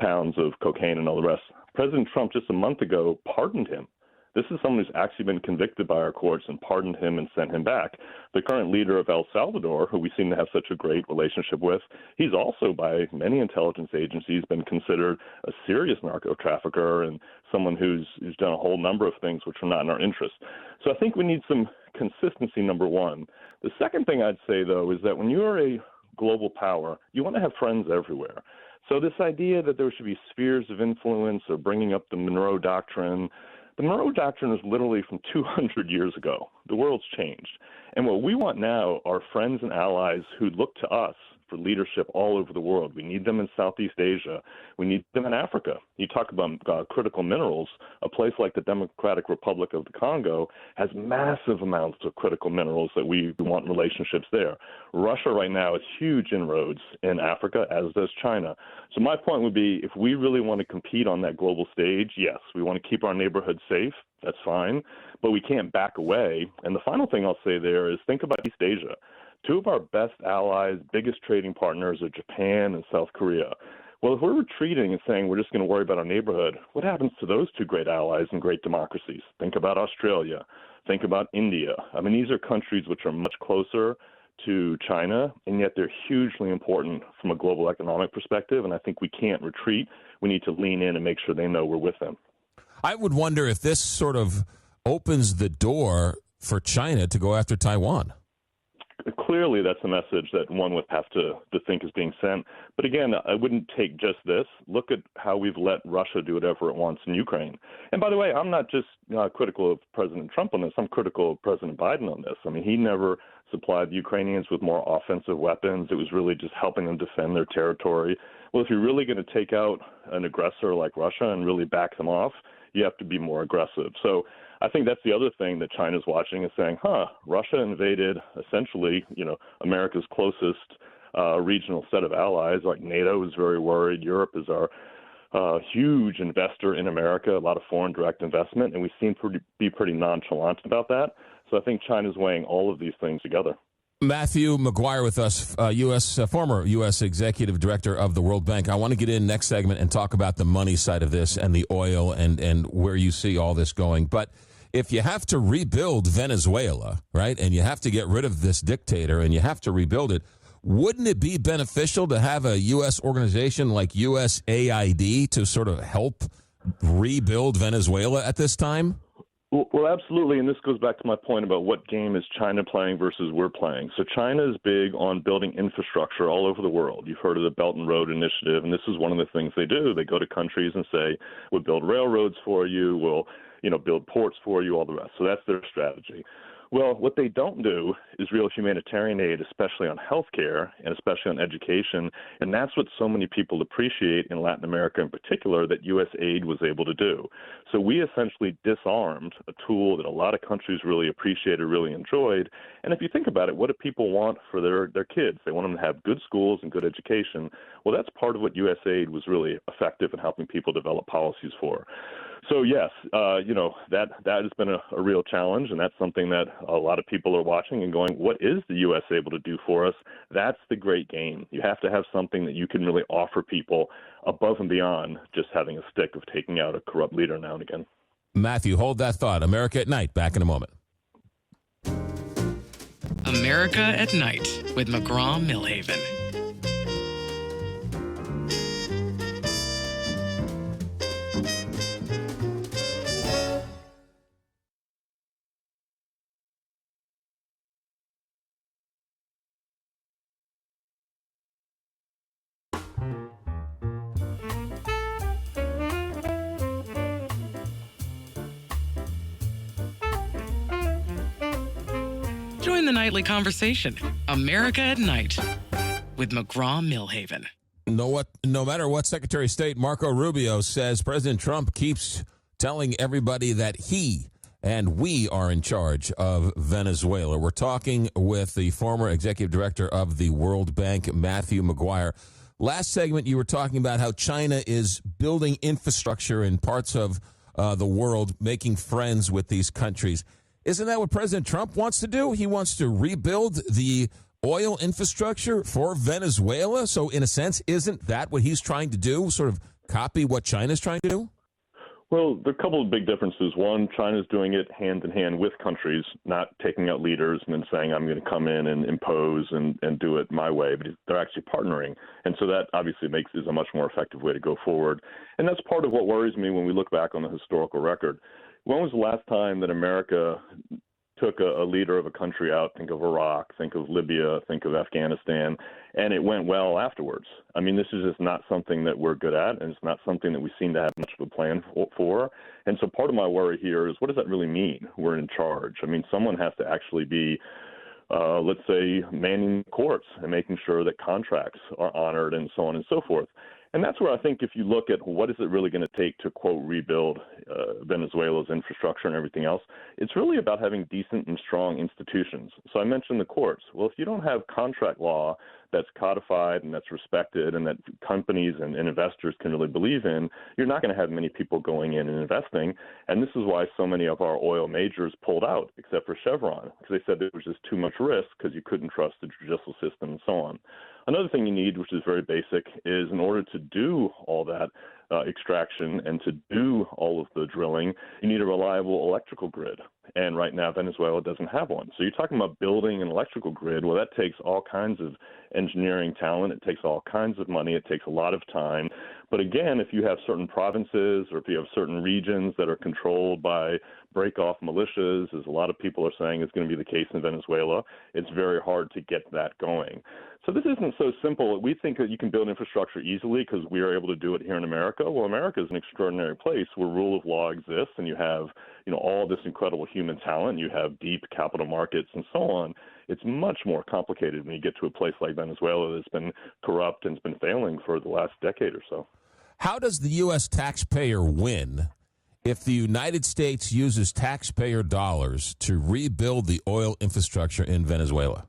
pounds of cocaine and all the rest. President Trump just a month ago pardoned him. This is someone who's actually been convicted by our courts and pardoned him and sent him back. The current leader of El Salvador, who we seem to have such a great relationship with, he's also by many intelligence agencies been considered a serious narco trafficker and someone who's done a whole number of things which are not in our interest. So I think we need some consistency, number one. The second thing I'd say, though, is that when you're a global power, you want to have friends everywhere. So this idea that there should be spheres of influence or bringing up the Monroe Doctrine, the Monroe Doctrine is literally from 200 years ago. The world's changed. And what we want now are friends and allies who look to us for leadership all over the world. We need them in Southeast Asia. We need them in Africa. You talk about critical minerals. A place like the Democratic Republic of the Congo has massive amounts of critical minerals that we want relationships there. Russia right now has huge inroads in Africa, as does China. So my point would be, if we really want to compete on that global stage, yes, we want to keep our neighborhood safe. That's fine, but we can't back away. And the final thing I'll say there is think about East Asia. Two of our best allies, biggest trading partners are Japan and South Korea. Well, if we're retreating and saying we're just going to worry about our neighborhood, what happens to those two great allies and great democracies? Think about Australia. Think about India. I mean, these are countries which are much closer to China, and yet they're hugely important from a global economic perspective, and I think we can't retreat. We need to lean in and make sure they know we're with them. I would wonder if this sort of opens the door for China to go after Taiwan. Clearly, that's a message that one would have to think is being sent. But again, I wouldn't take just this. Look at how we've let Russia do whatever it wants in Ukraine. And by the way, I'm not just critical of President Trump on this. I'm critical of President Biden on this. I mean, he never supplied the Ukrainians with more offensive weapons. It was really just helping them defend their territory. Well, if you're really going to take out an aggressor like Russia and really back them off, you have to be more aggressive. So I think that's the other thing that China's watching is saying, Russia invaded essentially, America's closest regional set of allies. Like NATO is very worried. Europe is our huge investor in America, a lot of foreign direct investment, and we seem to be pretty nonchalant about that. So I think China's weighing all of these things together. Matthew McGuire with us, former U.S. Executive Director of the World Bank. I want to get in next segment and talk about the money side of this and the oil and where you see all this going. But if you have to rebuild Venezuela, right, and you have to get rid of this dictator and you have to rebuild it, wouldn't it be beneficial to have a U.S. organization like USAID to sort of help rebuild Venezuela at this time? Well, absolutely, and this goes back to my point about what game is China playing versus we're playing. So China is big on building infrastructure all over the world. You've heard of the Belt and Road Initiative, and this is one of the things they do. They go to countries and say, we'll build railroads for you, we'll build ports for you, all the rest. So that's their strategy. Well, what they don't do is real humanitarian aid, especially on healthcare and especially on education. And that's what so many people appreciate in Latin America in particular that U.S. aid was able to do. So we essentially disarmed a tool that a lot of countries really appreciated, really enjoyed. And if you think about it, what do people want for their kids? They want them to have good schools and good education. Well, that's part of what U.S. aid was really effective in helping people develop policies for. So, yes, that has been a real challenge, and that's something that a lot of people are watching and going, what is the U.S. able to do for us? That's the great game. You have to have something that you can really offer people above and beyond just having a stick of taking out a corrupt leader now and again. Matthew, hold that thought. America at Night, back in a moment. America at Night with McGraw Milhaven. Join the nightly conversation, America at Night, with McGraw Milhaven. No matter what Secretary of State Marco Rubio says, President Trump keeps telling everybody that he and we are in charge of Venezuela. We're talking with the former executive director of the World Bank, Matthew McGuire. Last segment, you were talking about how China is building infrastructure in parts of the world, making friends with these countries. Isn't that what President Trump wants to do? He wants to rebuild the oil infrastructure for Venezuela. So in a sense, isn't that what he's trying to do? Sort of copy what China's trying to do? Well, there are a couple of big differences. One, China's doing it hand in hand with countries, not taking out leaders and then saying, I'm going to come in and impose and do it my way, but they're actually partnering. And so that obviously is a much more effective way to go forward. And that's part of what worries me when we look back on the historical record. When was the last time that America took a leader of a country out? Think of Iraq, think of Libya, think of Afghanistan, and it went well afterwards. I mean, this is just not something that we're good at, and it's not something that we seem to have much of a plan for. And so part of my worry here is, what does that really mean? We're in charge. I mean, someone has to actually be, let's say, manning the courts and making sure that contracts are honored and so on and so forth. And that's where I think if you look at what is it really going to take to, quote, rebuild Venezuela's infrastructure and everything else. It's really about having decent and strong institutions. So I mentioned the courts. Well, if you don't have contract law that's codified and that's respected and that companies and investors can really believe in, you're not going to have many people going in and investing. And this is why so many of our oil majors pulled out, except for Chevron, because they said there was just too much risk because you couldn't trust the judicial system and so on. Another thing you need, which is very basic, is in order to do all that extraction and to do all of the drilling, you need a reliable electrical grid. And right now, Venezuela doesn't have one. So you're talking about building an electrical grid. Well, that takes all kinds of engineering talent. It takes all kinds of money. It takes a lot of time. But again, if you have certain provinces or if you have certain regions that are controlled by break-off militias, as a lot of people are saying is going to be the case in Venezuela, it's very hard to get that going. So this isn't so simple. We think that you can build infrastructure easily because we are able to do it here in America. Well, America is an extraordinary place where rule of law exists, and you have, all this incredible human talent. You have deep capital markets and so on. It's much more complicated when you get to a place like Venezuela that's been corrupt and has been failing for the last decade or so. How does the U.S. taxpayer win if the United States uses taxpayer dollars to rebuild the oil infrastructure in Venezuela?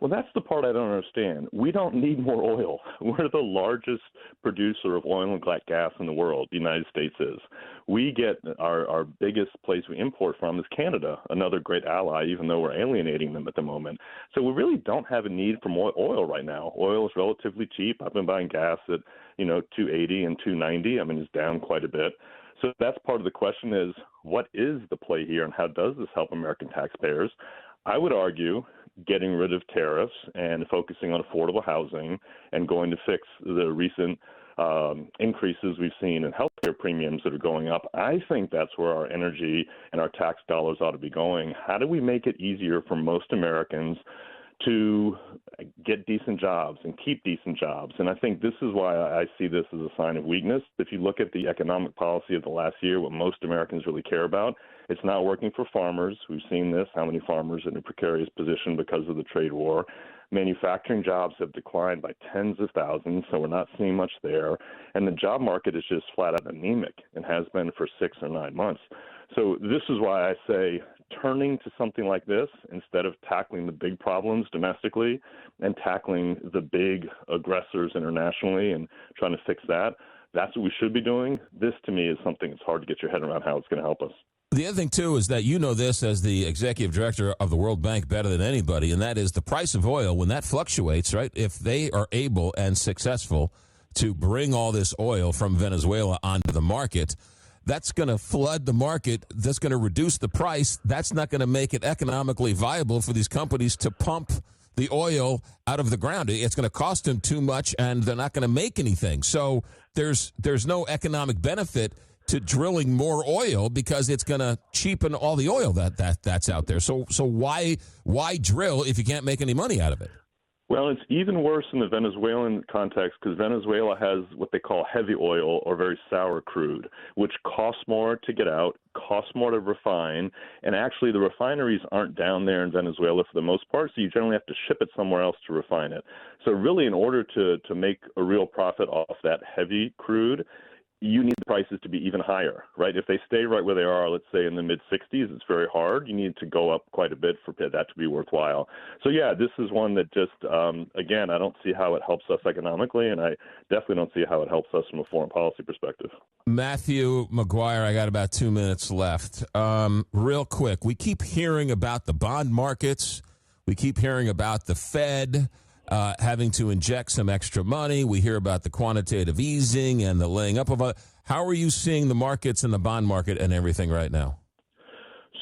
Well, that's the part I don't understand. We don't need more oil. We're the largest producer of oil and gas in the world, the United States is. We get our biggest place we import from is Canada, another great ally, even though we're alienating them at the moment. So we really don't have a need for more oil right now. Oil is relatively cheap. I've been buying gas at, $2.80 and $2.90. I mean, it's down quite a bit. So that's part of the question is, what is the play here and how does this help American taxpayers? I would argue getting rid of tariffs and focusing on affordable housing and going to fix the recent increases we've seen in healthcare premiums that are going up. I think that's where our energy and our tax dollars ought to be going. How do we make it easier for most Americans to get decent jobs and keep decent jobs? And I think this is why I see this as a sign of weakness. If you look at the economic policy of the last year, what most Americans really care about, it's not working for farmers. We've seen this, how many farmers are in a precarious position because of the trade war. Manufacturing jobs have declined by tens of thousands, so we're not seeing much there. And the job market is just flat out anemic and has been for 6 or 9 months. So this is why I say turning to something like this instead of tackling the big problems domestically and tackling the big aggressors internationally and trying to fix that, that's what we should be doing. This, to me, is something that's hard to get your head around how it's going to help us. The other thing, too, is that you know this as the executive director of the World Bank better than anybody, and that is the price of oil, when that fluctuates, right, if they are able and successful to bring all this oil from Venezuela onto the market, that's going to flood the market. That's going to reduce the price. That's not going to make it economically viable for these companies to pump the oil out of the ground. It's going to cost them too much, and they're not going to make anything. So there's no economic benefit to drilling more oil because it's going to cheapen all the oil that's out there. So why drill if you can't make any money out of it? Well, it's even worse in the Venezuelan context because Venezuela has what they call heavy oil or very sour crude, which costs more to get out, costs more to refine, and actually the refineries aren't down there in Venezuela for the most part, so you generally have to ship it somewhere else to refine it. So really, in order to make a real profit off that heavy crude, you need the prices to be even higher, right? If they stay right where they are, let's say in the mid-60s, it's very hard. You need to go up quite a bit for that to be worthwhile. So, yeah, this is one that just, again, I don't see how it helps us economically, and I definitely don't see how it helps us from a foreign policy perspective. Matthew McGuire, I got about 2 minutes left. Real quick, we keep hearing about the bond markets. We keep hearing about the Fed having to inject some extra money. We hear about the quantitative easing and the laying up of it. How are you seeing the markets and the bond market and everything right now?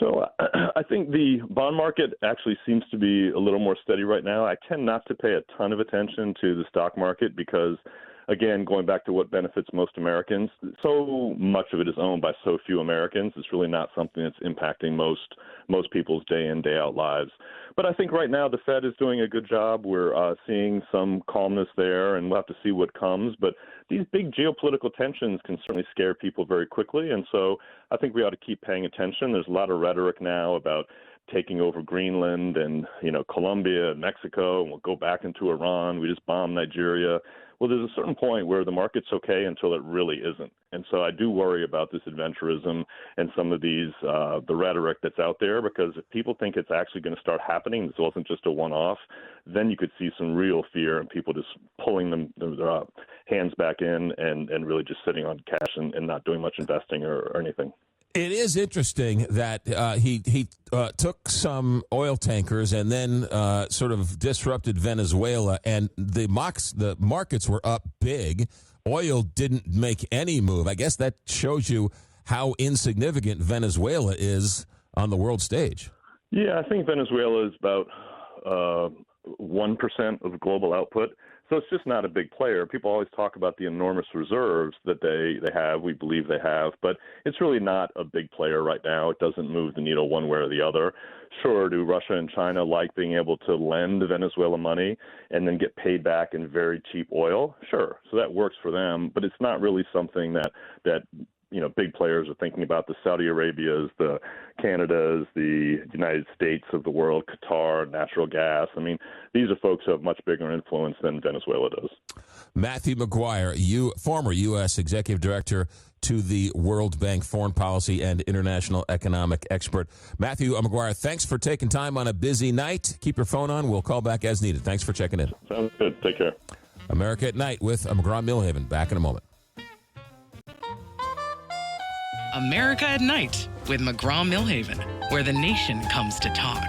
So I think the bond market actually seems to be a little more steady right now. I tend not to pay a ton of attention to the stock market because, again, going back to what benefits most Americans, so much of it is owned by so few Americans. It's really not something that's impacting most people's day in, day out lives. But I think right now the Fed is doing a good job. We're seeing some calmness there, and we'll have to see what comes. But these big geopolitical tensions can certainly scare people very quickly, and so I think we ought to keep paying attention. There's a lot of rhetoric now about taking over Greenland and, Colombia and Mexico, and we'll go back into Iran. We just bombed Nigeria. Well, there's a certain point where the market's okay until it really isn't. And so I do worry about this adventurism and some of these, the rhetoric that's out there, because if people think it's actually going to start happening, this wasn't just a one-off, then you could see some real fear and people just pulling their hands back in and really just sitting on cash and not doing much investing or anything. It is interesting that he took some oil tankers and then sort of disrupted Venezuela, and the markets were up big. Oil didn't make any move. I guess that shows you how insignificant Venezuela is on the world stage. Yeah, I think Venezuela is about 1% of global output. So it's just not a big player. People always talk about the enormous reserves that they have, we believe they have, but it's really not a big player right now. It doesn't move the needle one way or the other. Sure, do Russia and China like being able to lend Venezuela money and then get paid back in very cheap oil? Sure. So that works for them, but it's not really something that big players are thinking about. The Saudi Arabias, the Canadas, the United States of the world, Qatar, natural gas. I mean, these are folks who have much bigger influence than Venezuela does. Matthew McGuire, former U.S. Executive Director to the World Bank, foreign policy and international economic expert. Matthew McGuire, thanks for taking time on a busy night. Keep your phone on. We'll call back as needed. Thanks for checking in. Sounds good. Take care. America at Night with McGraw Milhaven. Back in a moment. America at Night with McGraw Milhaven, where the nation comes to talk.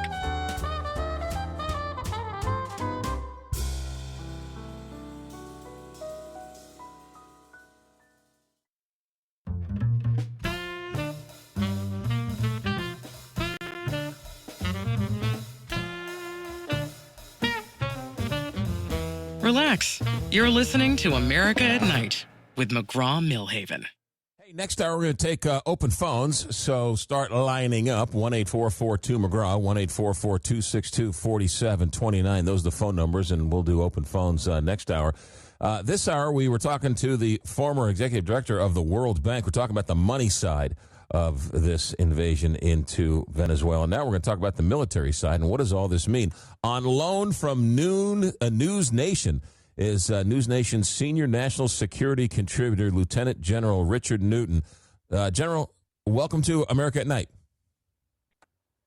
Relax. You're listening to America at Night with McGraw Milhaven. Next hour, we're going to take open phones, so start lining up. 1-844-2-McGraw, 1-844-262-4729. Those are the phone numbers, and we'll do open phones next hour. This hour, we were talking to the former executive director of the World Bank. We're talking about the money side of this invasion into Venezuela. Now we're going to talk about the military side, and what does all this mean? On loan from News Nation is News Nation's senior national security contributor, Lieutenant General Richard Newton. General, welcome to America at Night.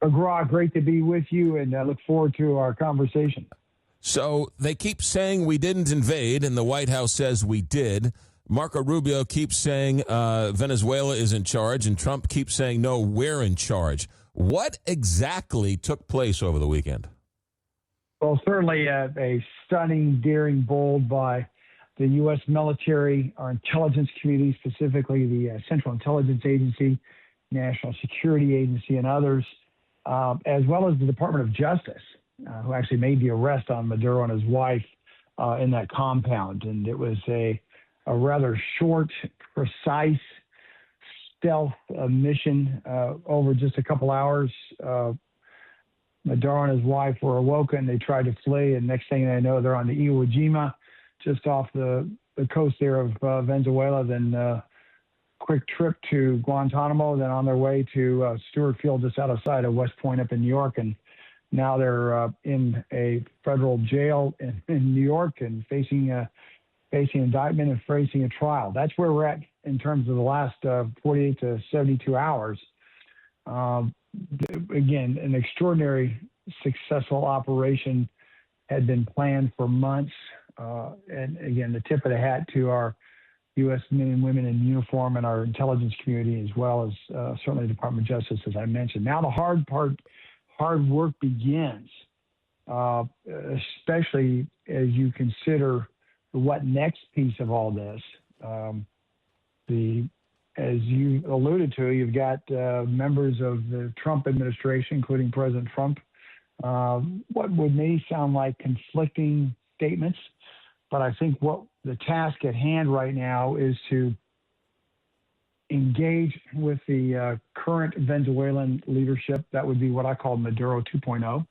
McGraw, great to be with you, and I look forward to our conversation. So they keep saying we didn't invade, and the White House says we did. Marco Rubio keeps saying Venezuela is in charge, and Trump keeps saying, no, we're in charge. What exactly took place over the weekend? Well, certainly a stunning, daring, bold by the U.S. military, our intelligence community, specifically the Central Intelligence Agency, National Security Agency, and others, as well as the Department of Justice, who actually made the arrest on Maduro and his wife in that compound. And it was a rather short, precise, stealth mission over just a couple hours. Maduro and his wife were awoken. They tried to flee, and next thing they know, they're on the Iwo Jima, just off the coast there of Venezuela. Then quick trip to Guantanamo, then on their way to Stewart Field, just outside of West Point up in New York. And now they're in a federal jail in New York and facing indictment and facing a trial. That's where we're at in terms of the last 48 to 72 hours. Again, an extraordinary, successful operation had been planned for months. And again, the tip of the hat to our U.S. men and women in uniform and our intelligence community, as well as certainly the Department of Justice, as I mentioned. Now the hard work begins, especially as you consider the what next piece of all this. As you alluded to, you've got members of the Trump administration, including President Trump, what may sound like conflicting statements, but I think what the task at hand right now is to engage with the current Venezuelan leadership. That would be what I call Maduro 2.0,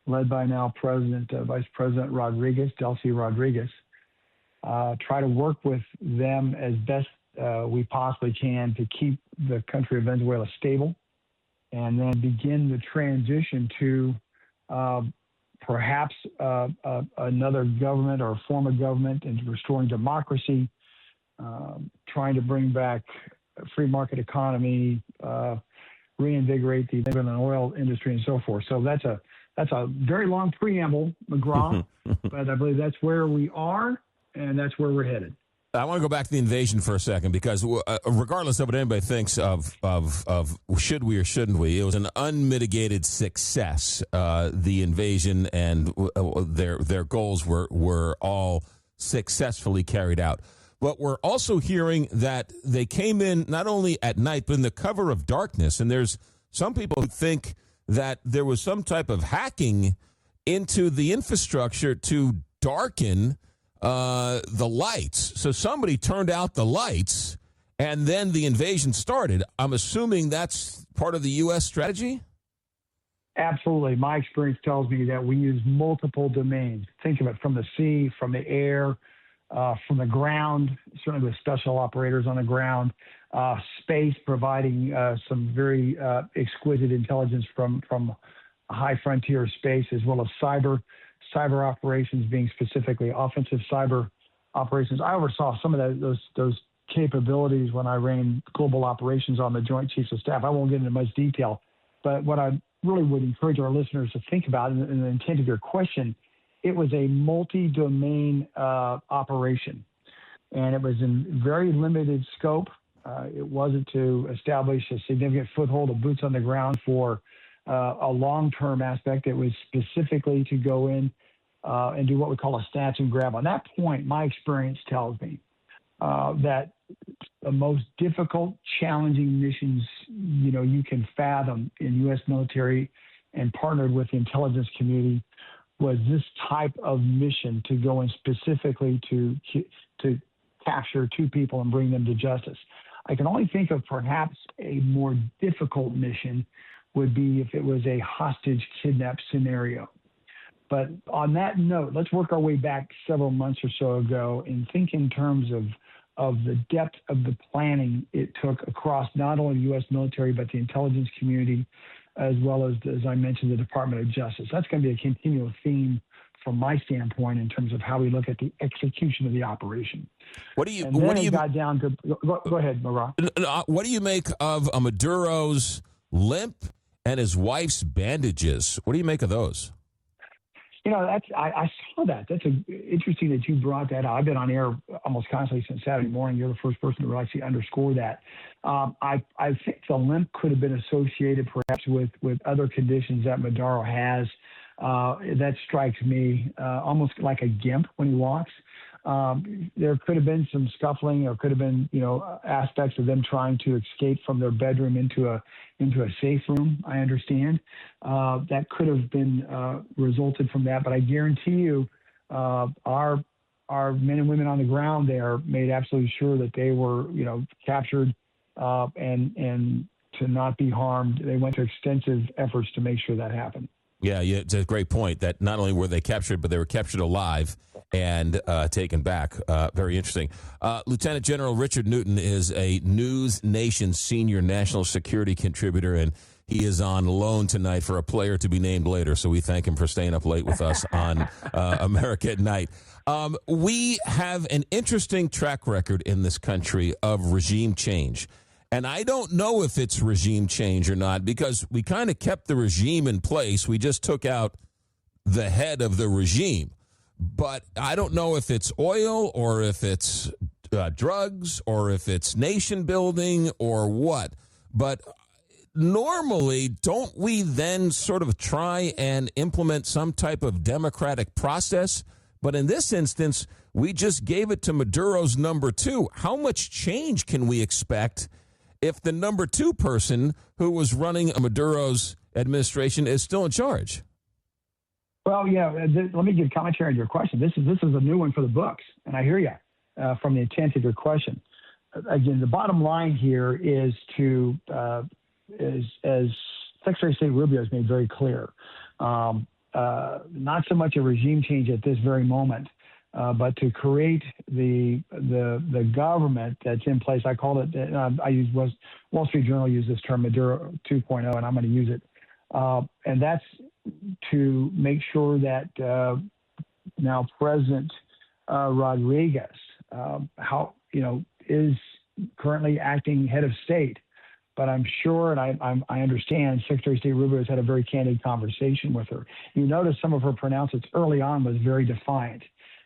led by now Vice President Delcy Rodriguez. Try to work with them as best we possibly can to keep the country of Venezuela stable, and then begin the transition to perhaps another government or form of government and restoring democracy, trying to bring back a free market economy, reinvigorate the Venezuelan oil industry and so forth. So that's a very long preamble, McGraw, but I believe that's where we are and that's where we're headed. I want to go back to the invasion for a second because regardless of what anybody thinks of should we or shouldn't we, it was an unmitigated success. The invasion and their goals were all successfully carried out. But we're also hearing that they came in not only at night, but in the cover of darkness. And there's some people who think that there was some type of hacking into the infrastructure to darken the lights. So somebody turned out the lights, and then the invasion started. I'm assuming that's part of the U.S. strategy? Absolutely. My experience tells me that we use multiple domains. Think of it from the sea, from the air, from the ground, certainly with special operators on the ground, space providing some very exquisite intelligence from high frontier space, as well as cyber operations being specifically offensive cyber operations. I oversaw some of those capabilities when I ran global operations on the Joint Chiefs of Staff. I won't get into much detail, but what I really would encourage our listeners to think about, in the intent of your question, it was a multi-domain operation, and it was in very limited scope. It wasn't to establish a significant foothold of boots on the ground for a long-term aspect. It was specifically to go in and do what we call a snatch and grab. On that point, my experience tells me that the most difficult, challenging missions, you can fathom in U.S. military and partnered with the intelligence community was this type of mission to go in specifically to capture two people and bring them to justice. I can only think of perhaps a more difficult mission would be if it was a hostage kidnap scenario. But on that note, let's work our way back several months or so ago and think in terms of the depth of the planning it took across not only the U.S. military, but the intelligence community, as well as I mentioned, the Department of Justice. That's going to be a continual theme from my standpoint in terms of how we look at the execution of the operation. Go ahead, McGraw. What do you make of Maduro's limp and his wife's bandages? What do you make of those? I saw that. That's interesting that you brought that out. I've been on air almost constantly since Saturday morning. You're the first person to actually underscore that. I think the limp could have been associated perhaps with other conditions that Maduro has. That strikes me almost like a gimp when he walks. There could have been some scuffling, or could have been, aspects of them trying to escape from their bedroom into a safe room. I understand that could have been resulted from that, but I guarantee you, our men and women on the ground there made absolutely sure that they were, captured and to not be harmed. They went to extensive efforts to make sure that happened. Yeah, it's a great point that not only were they captured, but they were captured alive and taken back. Very interesting. Lieutenant General Richard Newton is a News Nation senior national security contributor, and he is on loan tonight for a player to be named later. So we thank him for staying up late with us on America at Night. We have an interesting track record in this country of regime change. And I don't know if it's regime change or not, because we kind of kept the regime in place. We just took out the head of the regime. But I don't know if it's oil or if it's drugs or if it's nation building or what. But normally, don't we then sort of try and implement some type of democratic process? But in this instance, we just gave it to Maduro's number two. How much change can we expect if the number two person who was running Maduro's administration is still in charge? Well, let me give commentary on your question. This is a new one for the books, and I hear you from the intent of your question. Again, the bottom line here is to, as Secretary of State Rubio has made very clear, not so much a regime change at this very moment, but to create the government that's in place. I call it, Wall Street Journal used this term, Maduro 2.0, and I'm going to use it. And that's to make sure that now President Rodriguez, is currently acting head of state. But I'm sure, and I understand, Secretary of State Rubio has had a very candid conversation with her. You notice some of her pronouncements early on was very defiant,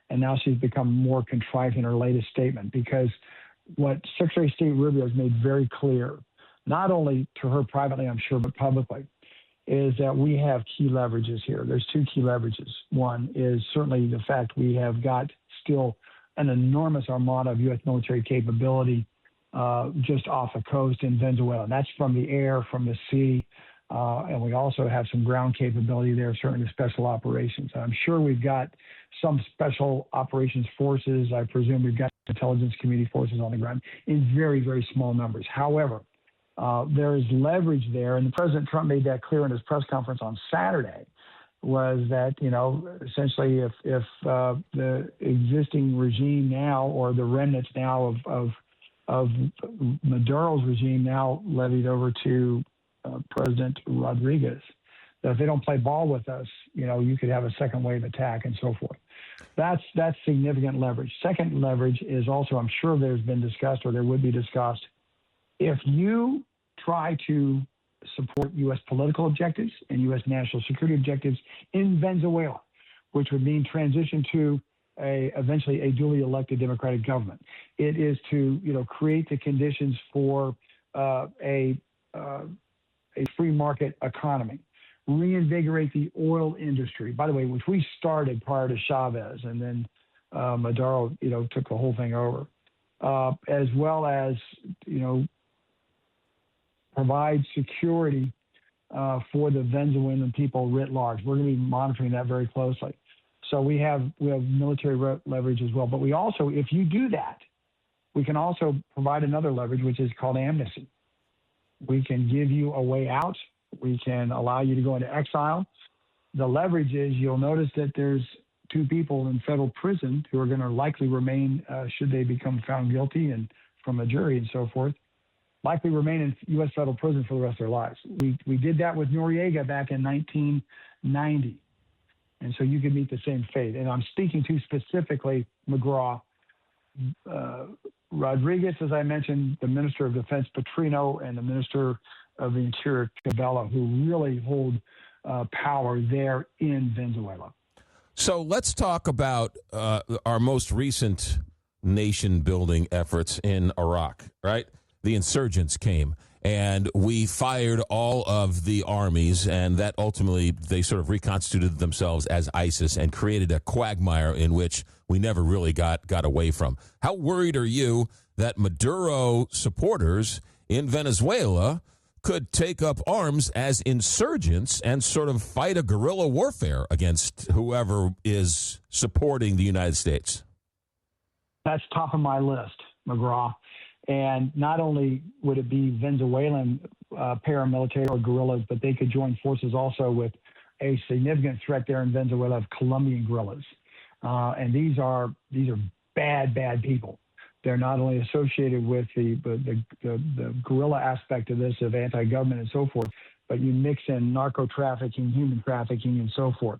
and now she's become more contrite in her latest statement, because what Secretary of State Rubio has made very clear, not only to her privately, I'm sure, but publicly, is that we have key leverages here. There's two key leverages. One is certainly the fact we have got still an enormous armada of U.S. military capability just off the coast in Venezuela. And that's from the air, from the sea, and we also have some ground capability there, certainly the special operations. I'm sure we've got some special operations forces. I presume we've got intelligence community forces on the ground in very, very small numbers. However, there is leverage there, and President Trump made that clear in his press conference on Saturday, was that, essentially if the existing regime now, or the remnants now of Maduro's regime now levied over to President Rodriguez, that if they don't play ball with us, you could have a second wave attack and so forth. That's significant leverage. Second leverage is also, I'm sure there's been discussed, or there would be discussed, if you try to support U.S. political objectives and U.S. national security objectives in Venezuela, which would mean transition to eventually a duly elected democratic government. It is to create the conditions for a free market economy, reinvigorate the oil industry. By the way, which we started prior to Chavez, and then Maduro took the whole thing over, as well as provide security for the Venezuelan people writ large. We're going to be monitoring that very closely. So we have military leverage as well. But we also, if you do that, we can also provide another leverage, which is called amnesty. We can give you a way out. We can allow you to go into exile. The leverage is, you'll notice that there's two people in federal prison who are going to likely remain, should they become found guilty and from a jury and so forth, likely remain in U.S. federal prison for the rest of their lives. We did that with Noriega back in 1990. And so you can meet the same fate. And I'm speaking to specifically McGraw, Rodriguez, as I mentioned, the Minister of Defense, Petrino, and the Minister of the Interior, Cabela, who really hold power there in Venezuela. So let's talk about our most recent nation-building efforts in Iraq, right? The insurgents came, and we fired all of the armies, and that ultimately they sort of reconstituted themselves as ISIS and created a quagmire in which we never really got away from. How worried are you that Maduro supporters in Venezuela could take up arms as insurgents and sort of fight a guerrilla warfare against whoever is supporting the United States? That's top of my list, McGraw. And not only would it be Venezuelan paramilitary or guerrillas, but they could join forces also with a significant threat there in Venezuela of Colombian guerrillas. And these are bad people. They're not only associated with the guerrilla aspect of this, of anti-government and so forth, but you mix in narco-trafficking, human trafficking, and so forth.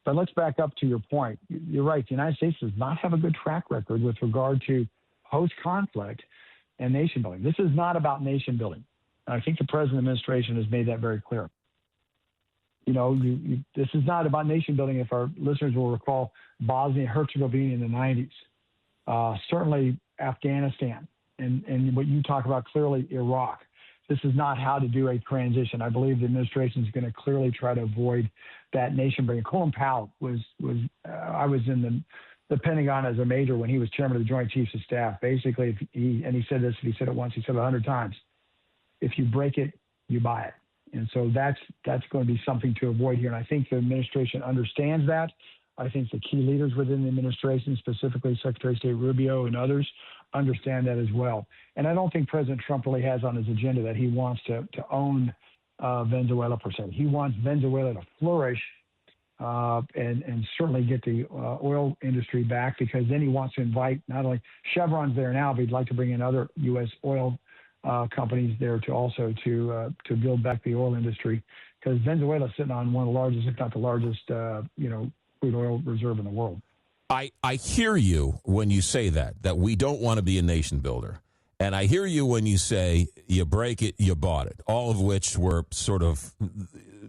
But let's back up to your point. You're right. The United States does not have a good track record with regard to post-conflict and nation building. This is not about nation building. And I think the President administration has made that very clear. This is not about nation building. If our listeners will recall Bosnia and Herzegovina in the 90s, certainly Afghanistan, and what you talk about clearly, Iraq. This is not how to do a transition. I believe the administration is going to clearly try to avoid that nation building. Colin Powell I was in the Pentagon as a major when he was chairman of the Joint Chiefs of Staff. Basically, he said this, if he said it once, he said it 100 times. If you break it, you buy it. And so that's going to be something to avoid here. And I think the administration understands that. I think the key leaders within the administration, specifically Secretary of State Rubio and others, understand that as well. And I don't think President Trump really has on his agenda that he wants to own Venezuela per se. He wants Venezuela to flourish and certainly get the oil industry back, because then he wants to invite, not only Chevron's there now, but he'd like to bring in other U.S. oil companies there to also to build back the oil industry because Venezuela is sitting on one of the largest, if not the largest, crude oil reserve in the world. I hear you when you say that we don't want to be a nation builder. And I hear you when you say you break it, you bought it, all of which were sort of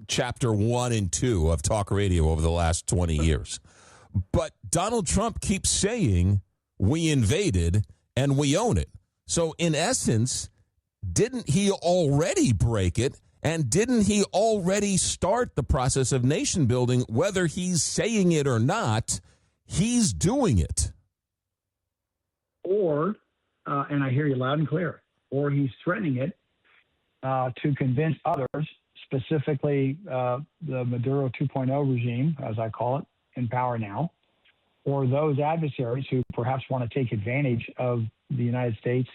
chapter 1 and 2 of talk radio over the last 20 years. But Donald Trump keeps saying we invaded and we own it. So in essence, didn't he already break it? And didn't he already start the process of nation building? Whether he's saying it or not, he's doing it. Or, and I hear you loud and clear, or he's threatening it to convince others, specifically the Maduro 2.0 regime, as I call it, in power now, or those adversaries who perhaps want to take advantage of the United States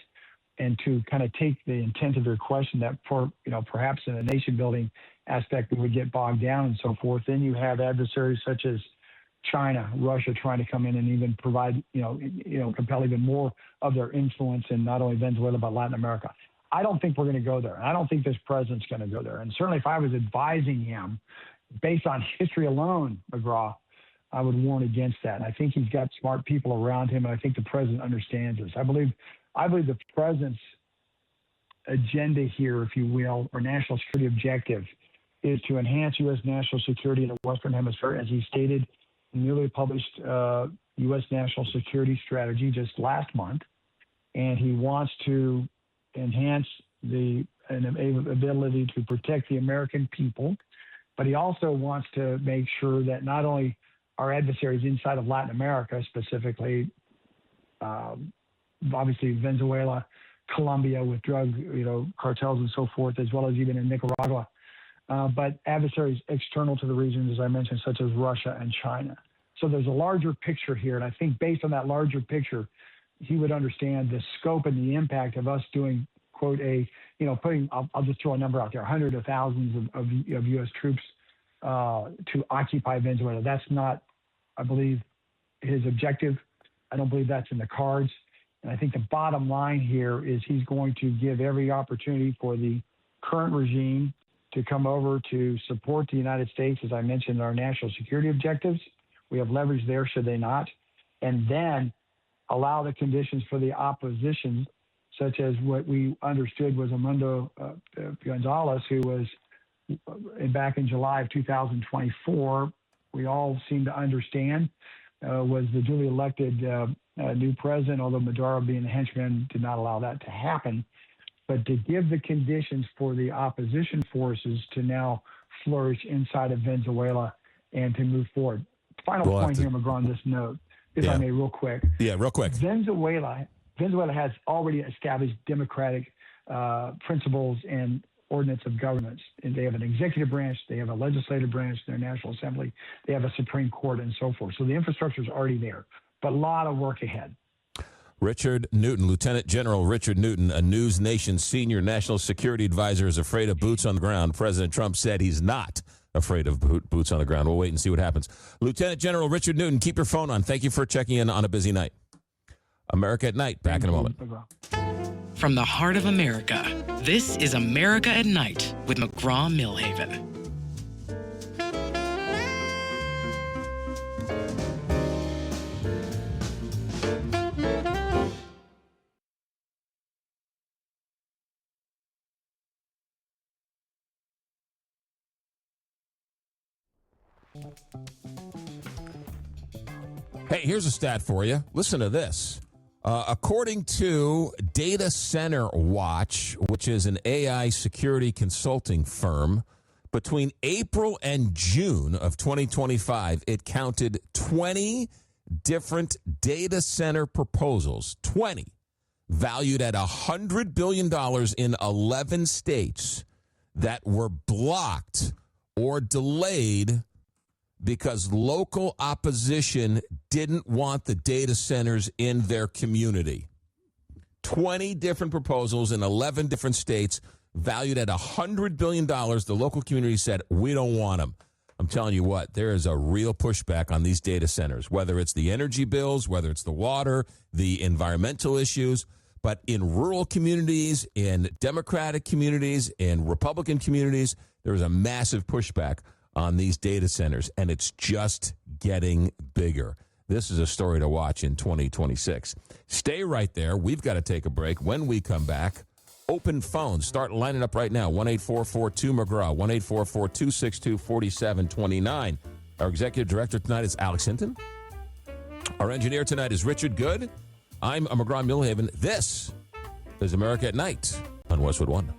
and to kind of take the intent of their question that perhaps in a nation building aspect we would get bogged down and so forth. Then you have adversaries such as China, Russia trying to come in and even provide, compel even more of their influence in not only Venezuela but Latin America. I don't think we're going to go there. I don't think this president's going to go there. And certainly if I was advising him based on history alone, McGraw, I would warn against that. And I think he's got smart people around him, and I think the president understands this. I believe the president's agenda here, if you will, or national security objective, is to enhance U.S. national security in the Western Hemisphere, as he stated in the newly published U.S. national security strategy just last month. And he wants to enhance the ability to protect the American people, but he also wants to make sure that not only our adversaries inside of Latin America, specifically, obviously Venezuela, Colombia with drug, cartels and so forth, as well as even in Nicaragua, but adversaries external to the region, as I mentioned, such as Russia and China. So there's a larger picture here, and I think based on that larger picture, he would understand the scope and the impact of us doing, quote, I'll just throw a number out there, hundreds of thousands of U.S. troops to occupy Venezuela. That's not, I believe, his objective. I don't believe that's in the cards. And I think the bottom line here is he's going to give every opportunity for the current regime to come over to support the United States, as I mentioned, our national security objectives. We have leverage there should they not. And then allow the conditions for the opposition, such as what we understood was Armando Gonzalez, who was back in July of 2024, we all seem to understand, was the duly elected new president, although Maduro, being a henchman, did not allow that to happen. But to give the conditions for the opposition forces to now flourish inside of Venezuela and to move forward. Final point here, McGraw, on this note, if I may, real quick. Yeah, real quick. Venezuela has already established democratic principles and ordinance of governance. And they have an executive branch, they have a legislative branch, their National Assembly, they have a Supreme Court, and so forth. So the infrastructure is already there, but a lot of work ahead. Richard Newton, Lieutenant General Richard Newton, a News Nation senior national security advisor, is afraid of boots on the ground. President Trump said he's not afraid of boots on the ground. We'll wait and see what happens. Lieutenant General Richard Newton, keep your phone on. Thank you for checking in on a busy night. America at Night, back in a moment. From the heart of America, this is America at Night with McGraw Milhaven. Hey, here's a stat for you. Listen to this. According to Data Center Watch, which is an AI security consulting firm, between April and June of 2025, it counted 20 different data center proposals, 20, valued at $100 billion in 11 states that were blocked or delayed because local opposition didn't want the data centers in their community. 20 different proposals in 11 different states valued at $100 billion. The local community said, we don't want them. I'm telling you what, there is a real pushback on these data centers, whether it's the energy bills, whether it's the water, the environmental issues. But in rural communities, in Democratic communities, in Republican communities, there is a massive pushback on these data centers, and it's just getting bigger. This is a story to watch in 2026. Stay right there. We've got to take a break. When we come back, open phones. Start lining up right now. 1-844-2-McGraw, 1-844-262-4729. Our executive director tonight is Alex Hinton. Our engineer tonight is Richard Good. I'm McGraw Milhaven. This is America at Night on Westwood One.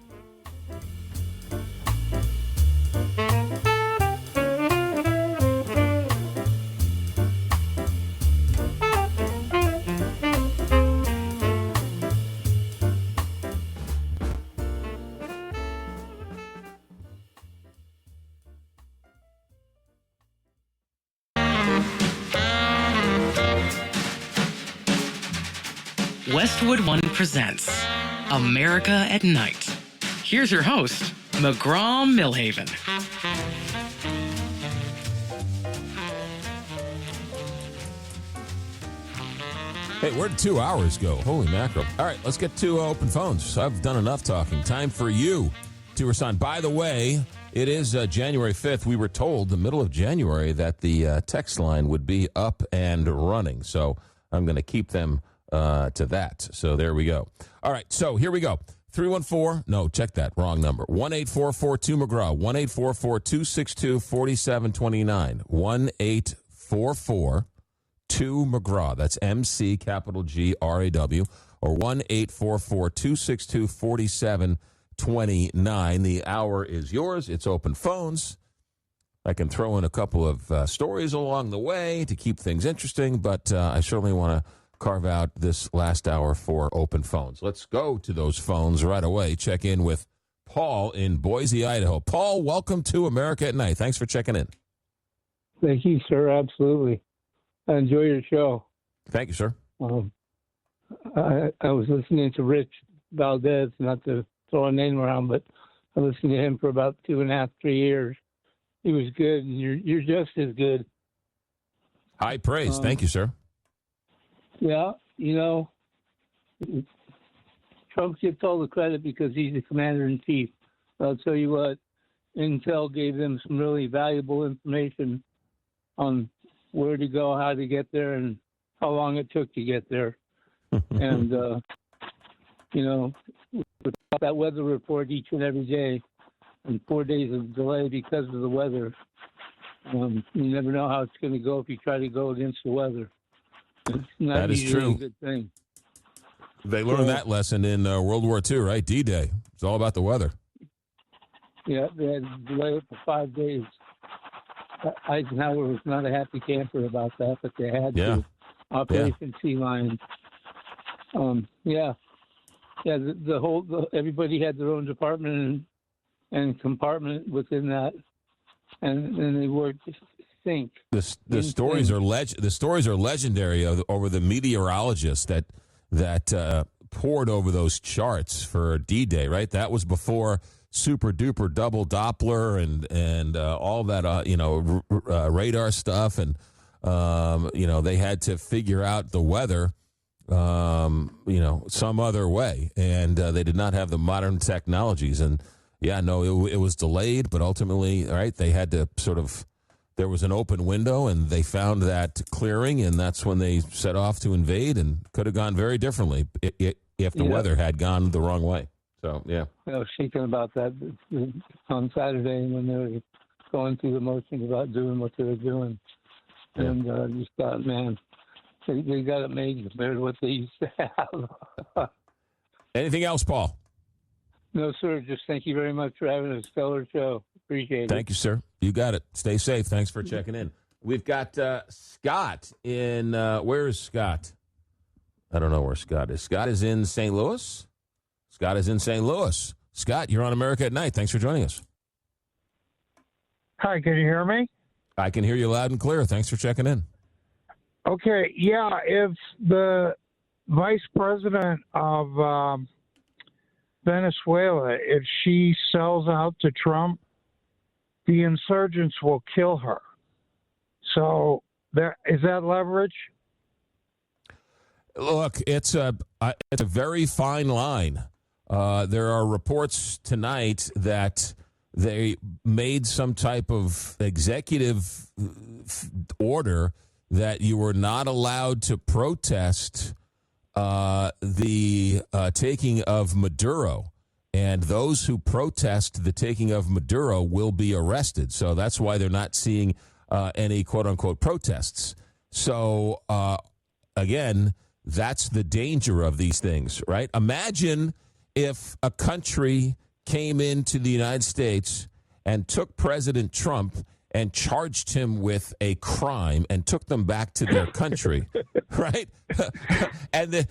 Westwood One presents America at Night. Here's your host, McGraw Milhaven. Hey, where'd 2 hours go? Holy mackerel. All right, let's get to open phones. I've done enough talking. Time for you to respond. By the way, it is January 5th. We were told the middle of January that the text line would be up and running. So I'm going to keep them to that. So there we go. All right, so here we go. 314, no, check that, wrong number. 1-844-2-McGraw, 1-844-262-4729, 1-844-2-McGraw. That's MC, capital G-R-A-W, or 1-844-262-4729. The hour is yours. It's open phones. I can throw in a couple of stories along the way to keep things interesting, but I certainly want to carve out this last hour for open phones. Let's go to those phones right away. Check in with Paul in Boise, Idaho. Paul, welcome to America at Night. Thanks for checking in. Thank you, sir. Absolutely. I enjoy your show. Thank you, sir. I was listening to Rich Valdez, not to throw a name around, but I listened to him for about 2.5, 3 years. He was good, and you're just as good. High praise. Thank you, sir. Yeah, Trump gets all the credit because he's the commander-in-chief. I'll tell you what, Intel gave them some really valuable information on where to go, how to get there, and how long it took to get there. And, without that weather report each and every day and 4 days of delay because of the weather, you never know how it's going to go if you try to go against the weather. That is true. A good thing. They learned that lesson in World War II, right? D-Day. It's all about the weather. Yeah, they had to delay it for 5 days. Eisenhower was not a happy camper about that, but they had to. Operation Sea Lion. Everybody had their own department and compartment within that, and then they worked to sync. The stories are legendary over the meteorologists that poured over those charts for D-Day, right? That was before super duper double Doppler and all that radar stuff, and they had to figure out the weather some other way, and they did not have the modern technologies. And it was delayed, but ultimately, right, they had to there was an open window, and they found that clearing, and that's when they set off to invade, and could have gone very differently if the weather had gone the wrong way. So, yeah. I was thinking about that on Saturday when they were going through the motions about doing what they were doing. Yeah. And just thought, man, they got it made compared to what they used to have. Anything else, Paul? No, sir. Just thank you very much for having a stellar show. Appreciate it. Thank you, sir. You got it. Stay safe. Thanks for checking in. We've got Scott in, where is Scott? I don't know where Scott is. Scott is in St. Louis. Scott, you're on America at Night. Thanks for joining us. Hi, can you hear me? I can hear you loud and clear. Thanks for checking in. Okay, yeah, if the vice president of Venezuela, if she sells out to Trump, the insurgents will kill her. So is that leverage? Look, it's a very fine line. There are reports tonight that they made some type of executive order that you were not allowed to protest the taking of Maduro. And those who protest the taking of Maduro will be arrested. So that's why they're not seeing any quote-unquote protests. So, again, that's the danger of these things, right? Imagine if a country came into the United States and took President Trump and charged him with a crime and took them back to their country, right? and the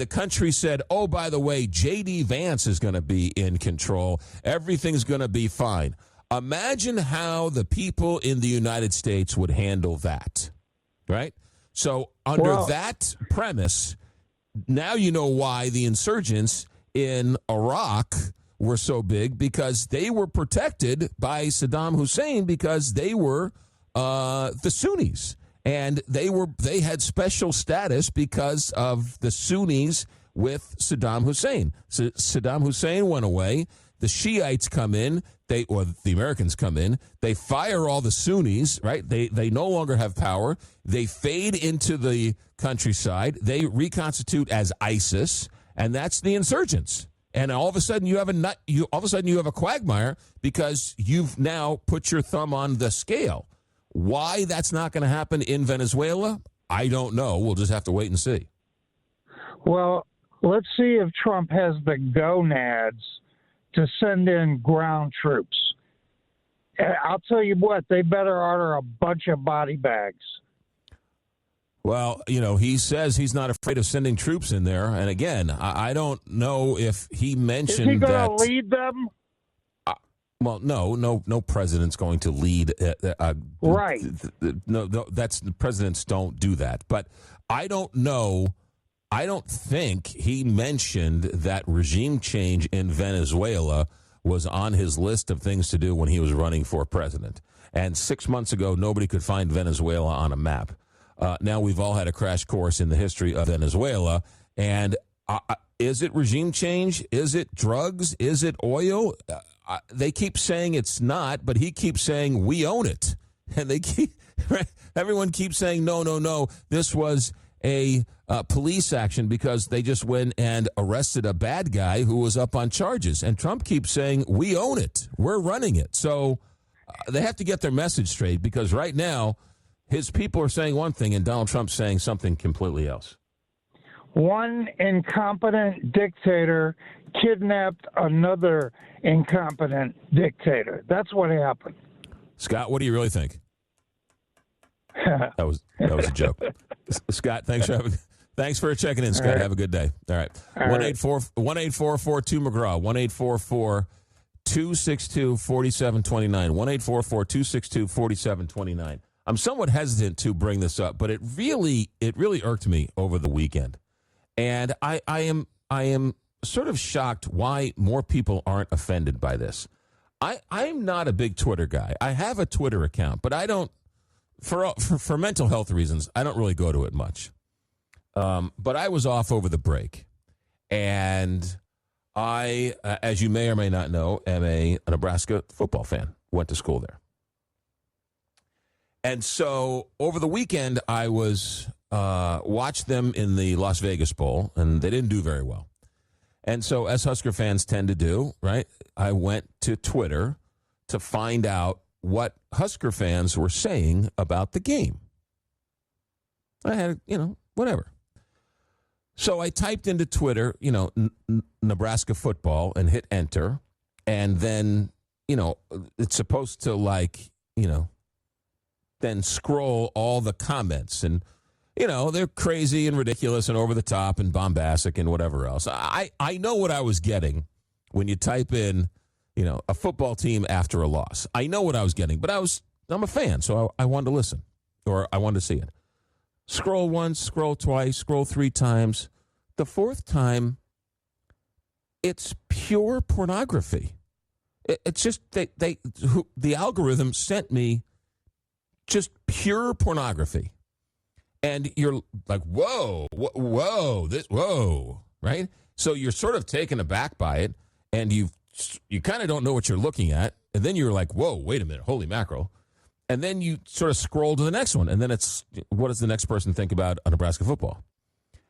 country said, "Oh, by the way, J.D. Vance is going to be in control. Everything's going to be fine." Imagine how the people in the United States would handle that, right? So under that premise, now you know why the insurgents in Iraq were so big, because they were protected by Saddam Hussein because they were the Sunnis, and they had special status because of the Sunnis with Saddam Hussein. So Saddam Hussein went away. The Shiites come in, the Americans come in, they fire all the Sunnis, right? They no longer have power. They fade into the countryside. They reconstitute as ISIS, and that's the insurgents. And all of a sudden you have a quagmire because you've now put your thumb on the scale. Why that's not going to happen in Venezuela, I don't know. We'll just have to wait and see. Well, let's see if Trump has the gonads to send in ground troops. I'll tell you what, they better order a bunch of body bags. Well, he says he's not afraid of sending troops in there. And again, I don't know if he mentioned Is he that. going to lead them? Well, no president's going to lead. Right. No, that's presidents don't do that. But I don't know. I don't think he mentioned that regime change in Venezuela was on his list of things to do when he was running for president. And 6 months ago, nobody could find Venezuela on a map. Now we've all had a crash course in the history of Venezuela. And is it regime change? Is it drugs? Is it oil? They keep saying it's not, but he keeps saying we own it. And everyone keeps saying, no, this was a police action because they just went and arrested a bad guy who was up on charges. And Trump keeps saying, we own it. We're running it. So they have to get their message straight, because right now his people are saying one thing and Donald Trump's saying something completely else. One incompetent dictator kidnapped another incompetent dictator. That's what happened. Scott, what do you really think? That was a joke. Scott, thanks for checking in, Scott. Right. Have a good day. All right. 1-844-2 1-844-262-4729. 1-844-262-4729. I'm somewhat hesitant to bring this up, but it really irked me over the weekend. And I am sort of shocked why more people aren't offended by this. I'm not a big Twitter guy. I have a Twitter account, but I don't, for mental health reasons, I don't really go to it much. But I was off over the break, and I, as you may or may not know, am a Nebraska football fan. Went to school there. And so over the weekend, I was watched them in the Las Vegas Bowl, and they didn't do very well. And so, as Husker fans tend to do, right, I went to Twitter to find out what Husker fans were saying about the game. I had, whatever. So I typed into Twitter, Nebraska football, and hit enter. And then, it's supposed to, then scroll all the comments. And, they're crazy and ridiculous and over the top and bombastic and whatever else. I know what I was getting when you type in, a football team after a loss. I know what I was getting, but I'm a fan, so I wanted to listen, or I wanted to see it. Scroll once, scroll twice, scroll three times. The fourth time, it's pure pornography. It's just the algorithm sent me just pure pornography. And you're like, whoa, right? So you're sort of taken aback by it, and you kind of don't know what you're looking at. And then you're like, whoa, wait a minute, holy mackerel. And then you sort of scroll to the next one. And then it's, what does the next person think about Nebraska football?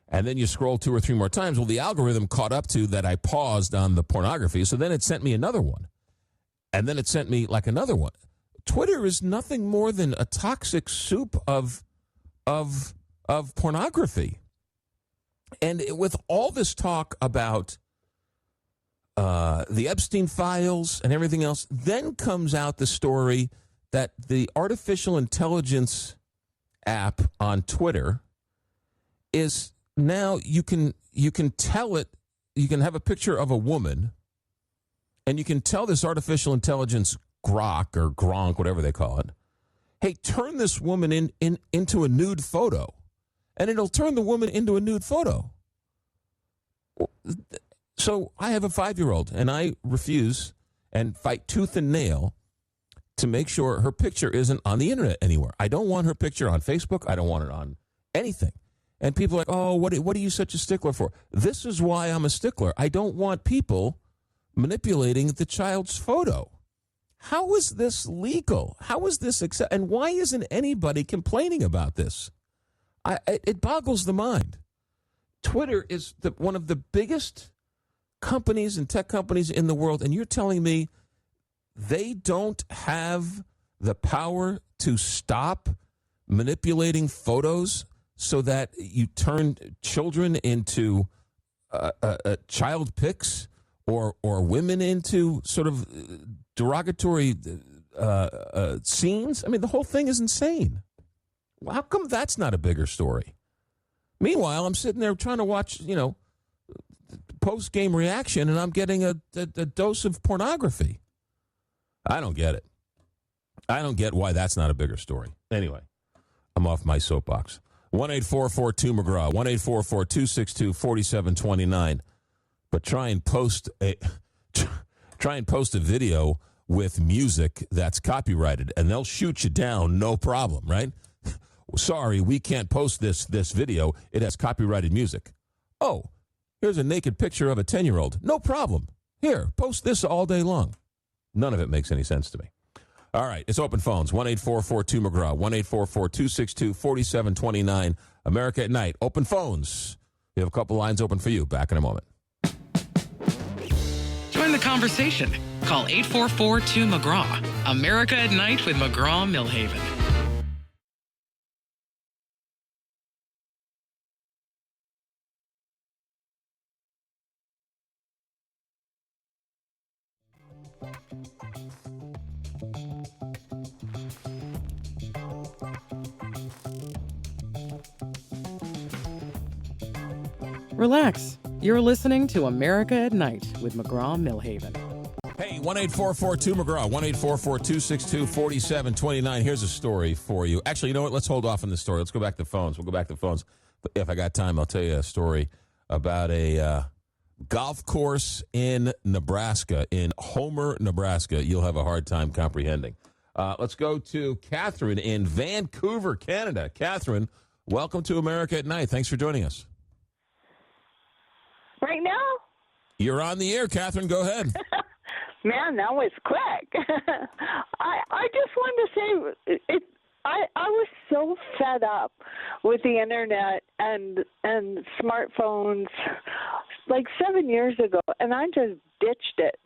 And then you scroll 2 or 3 more times. Well, the algorithm caught up to that I paused on the pornography. So then it sent me another one. And then it sent me like another one. Twitter is nothing more than a toxic soup of pornography. And with all this talk about the Epstein files and everything else, then comes out the story that the artificial intelligence app on Twitter is now you can tell it, you can have a picture of a woman, and you can tell this artificial intelligence Grok or Gronk, whatever they call it, hey, turn this woman into a nude photo. And it'll turn the woman into a nude photo. So I have a 5-year-old, and I refuse and fight tooth and nail to make sure her picture isn't on the internet anywhere. I don't want her picture on Facebook. I don't want it on anything. And people are like, oh, what are you such a stickler for? This is why I'm a stickler. I don't want people manipulating the child's photo. How is this legal? How is this accepted? And why isn't anybody complaining about this? It boggles the mind. Twitter is one of the biggest companies and tech companies in the world, and you're telling me they don't have the power to stop manipulating photos so that you turn children into child pics or women into sort of derogatory scenes? I mean, the whole thing is insane. Well, how come that's not a bigger story? Meanwhile, I'm sitting there trying to watch, post-game reaction, and I'm getting a dose of pornography. I don't get it. I don't get why that's not a bigger story. Anyway, I'm off my soapbox. 1-844-2-McGraw, 1-844-262-4729. But try and post a video with music that's copyrighted, and they'll shoot you down, no problem, right? Sorry, we can't post this video. It has copyrighted music. Oh, here's a naked picture of a 10-year-old. No problem. Here, post this all day long. None of it makes any sense to me. All right, it's open phones. 1-844-2-McGraw, 1-844-262-4729. America at Night. Open phones. We have a couple lines open for you. Back in a moment. Join the conversation. Call 844-2-McGraw. America at Night with McGraw Milhaven. Relax. You're listening to America at Night with McGraw Milhaven. Hey, 1-844-2-McGraw, 1-844-262-4729. Here's a story for you. Actually, you know what? Let's hold off on this story. Let's go back to phones. We'll go back to phones. But if I got time, I'll tell you a story about a golf course in Nebraska, in Homer, Nebraska. You'll have a hard time comprehending. Let's go to Catherine in Vancouver, Canada. Catherine, welcome to America at Night. Thanks for joining us. Right now? You're on the air, Catherine. Go ahead. Man, that was quick. I just wanted to say I was so fed up with the internet and smartphones like 7 years ago, and I just ditched it.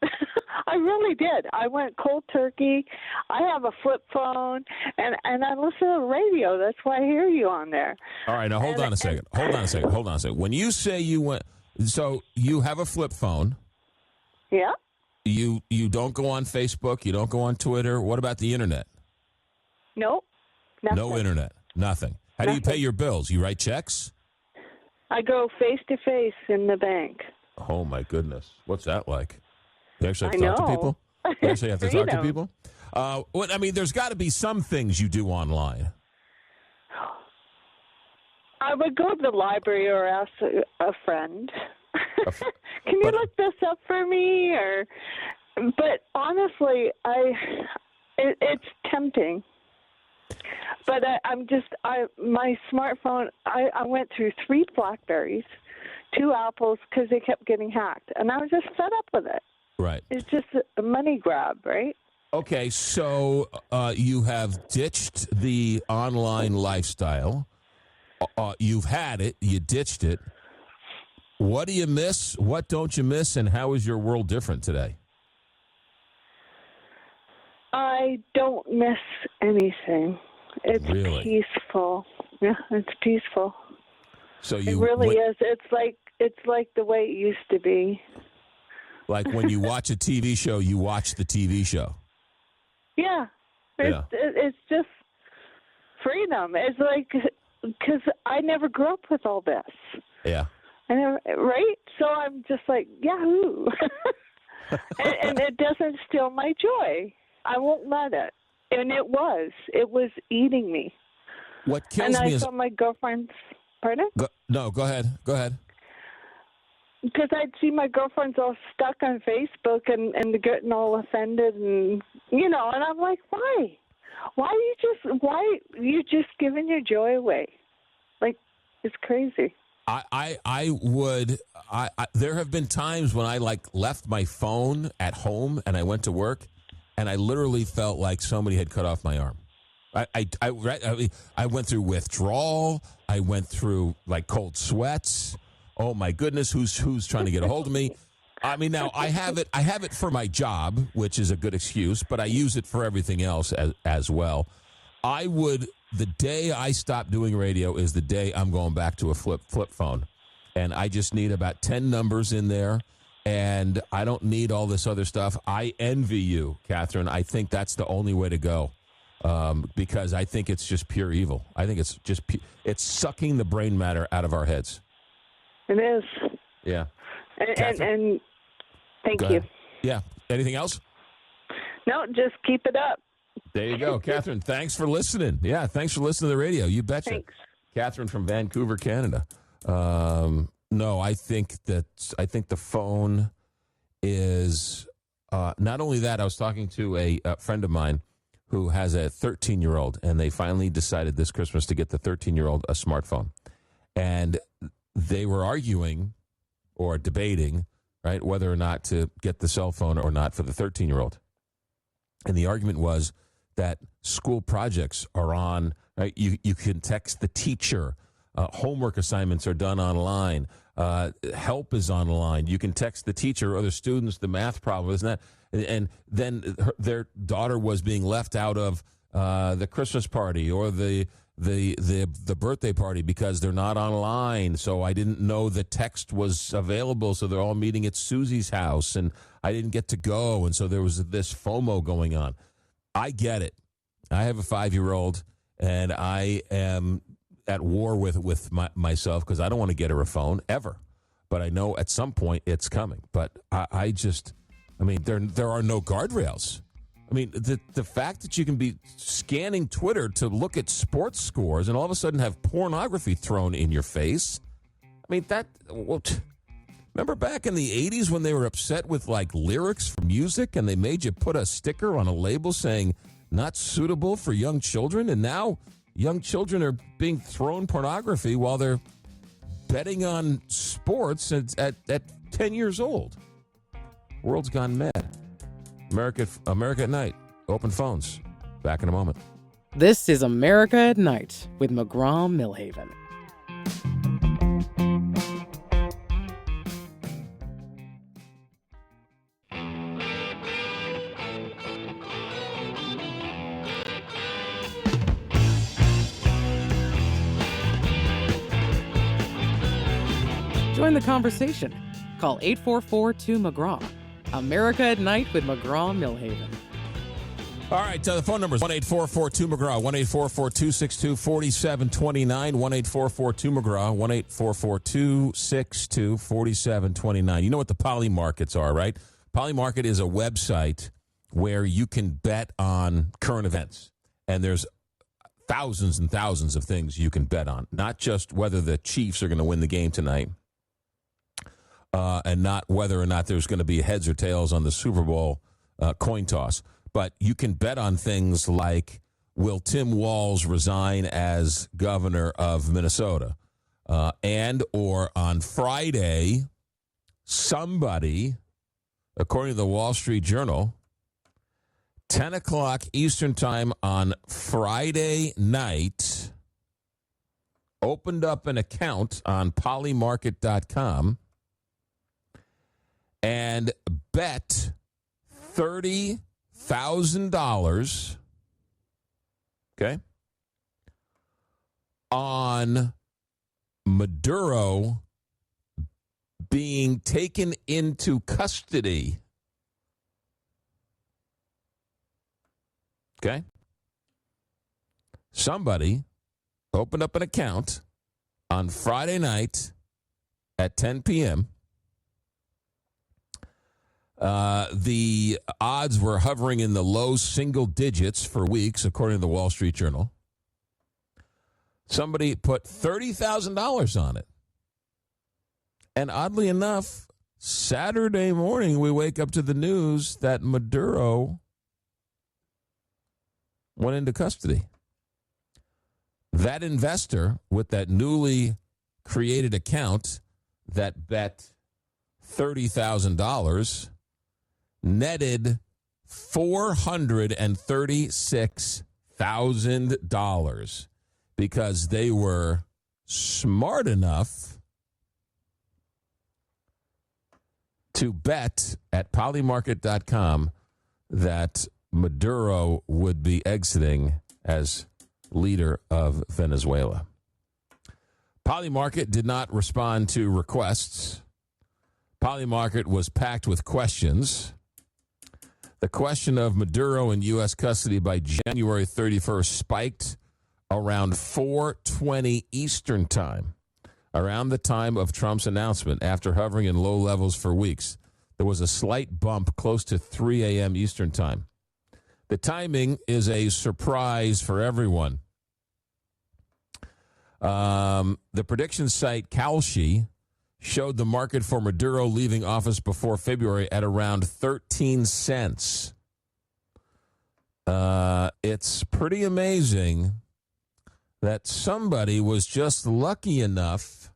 I really did. I went cold turkey. I have a flip phone, and I listen to the radio. That's why I hear you on there. All right, now hold on a second. Hold on a second. When you say you went, so you have a flip phone. Yeah. You don't go on Facebook. You don't go on Twitter. What about the internet? Nope. Nothing. No internet. Nothing. How do you pay your bills? You write checks? I go face-to-face in the bank. Oh, my goodness. What's that like? You actually have to talk to people? You actually have to talk to people? There's got to be some things you do online. I would go to the library or ask a friend. Can you look this up for me? But honestly, it's tempting. But my smartphone, I went through 3 BlackBerries, 2 Apples, because they kept getting hacked. And I was just fed up with it. Right. It's just a money grab, right? Okay, so you have ditched the online lifestyle. You've had it. You ditched it. What do you miss? What don't you miss? And how is your world different today? I don't miss anything. It's really peaceful. Yeah, it's peaceful. So it really is. It's like the way it used to be. Like when you watch a TV show, you watch the TV show. Yeah. It's just freedom. It's like, because I never grew up with all this. Yeah. Right? So I'm just like, yahoo. and it doesn't steal my joy. I won't let it. And it was eating me. What kills me is... And I saw my girlfriend's... Pardon? Go ahead. Go ahead. Because I'd see my girlfriends all stuck on Facebook and getting all offended and, and I'm like, why? Why are you just giving your joy away? Like, it's crazy. There have been times when I left my phone at home and I went to work and I literally felt like somebody had cut off my arm. I went through withdrawal. I went through cold sweats. Oh my goodness, who's trying to get a hold of me? I mean, now I have it for my job, which is a good excuse, but I use it for everything else as well. The day I stop doing radio is the day I'm going back to a flip phone. And I just need about 10 numbers in there, and I don't need all this other stuff. I envy you, Catherine. I think that's the only way to go, because I think it's just pure evil. I think it's just it's sucking the brain matter out of our heads. It is. Yeah. And thank you. Yeah. Anything else? No, just keep it up. There you go. Catherine, thanks for listening. Yeah, thanks for listening to the radio. You betcha. Thanks. Catherine from Vancouver, Canada. No, I think the phone is not only that. I was talking to a friend of mine who has a 13-year-old, and they finally decided this Christmas to get the 13-year-old a smartphone. And they were arguing or debating, right, whether or not to get the cell phone or not for the 13-year-old. And the argument was that school projects are on, right? You can text the teacher. Homework assignments are done online. Help is online. You can text the teacher or the students the math problem, isn't that? And then their daughter was being left out of the Christmas party or the birthday party because they're not online. So I didn't know the text was available. So they're all meeting at Susie's house, and I didn't get to go. And so there was this FOMO going on. I get it. I have a 5-year-old, and I am at war with myself because I don't want to get her a phone ever. But I know at some point it's coming. But there are no guardrails. I mean, the fact that you can be scanning Twitter to look at sports scores and all of a sudden have pornography thrown in your face. I mean, remember back in the 80s when they were upset with lyrics for music and they made you put a sticker on a label saying not suitable for young children? And now young children are being thrown pornography while they're betting on sports at 10 years old. World's gone mad. America at Night. Open phones. Back in a moment. This is America at Night with McGraw Milhaven. Join the conversation. Call 844-2-McGraw. America at Night with McGraw Milhaven. All right, the phone number is 1-844-2-McGraw, 1-844-262-4729, 1-844-2-McGraw, 1-844-262-4729. You know what the Poly Markets are, right? Poly Market is a website where you can bet on current events, and there's thousands and thousands of things you can bet on, not just whether the Chiefs are going to win the game tonight, and not whether or not there's going to be heads or tails on the Super Bowl coin toss. But you can bet on things like will Tim Walz resign as governor of Minnesota? And or on Friday, somebody, according to the Wall Street Journal, 10 o'clock Eastern time on Friday night, opened up an account on polymarket.com and bet $30,000, okay, on Maduro being taken into custody. Okay? Somebody opened up an account on Friday night at 10 p.m. The odds were hovering in the low single digits for weeks, according to the Wall Street Journal. Somebody put $30,000 on it. And oddly enough, Saturday morning, we wake up to the news that Maduro went into custody. That investor with that newly created account that bet $30,000 netted $436,000 because they were smart enough to bet at polymarket.com that Maduro would be exiting as leader of Venezuela. Polymarket did not respond to requests. Polymarket was packed with questions. The question of Maduro in U.S. custody by January 31st spiked around 4:20 Eastern time, around the time of Trump's announcement. After hovering in low levels for weeks, there was a slight bump close to 3 a.m. Eastern time. The timing is a surprise for everyone. The prediction site Kalshi showed the market for Maduro leaving office before February at around 13 cents. It's pretty amazing that somebody was just lucky enough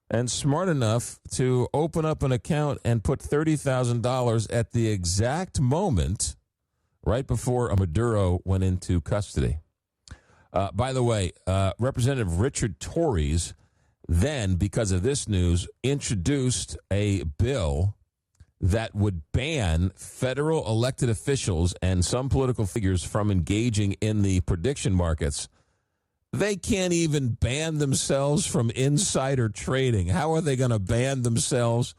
and smart enough to open up an account and put $30,000 at the exact moment right before Maduro went into custody. By the way, Representative Richard Torres then, because of this news, introduced a bill that would ban federal elected officials and some political figures from engaging in the prediction markets. They can't even ban themselves from insider trading. How are they going to ban themselves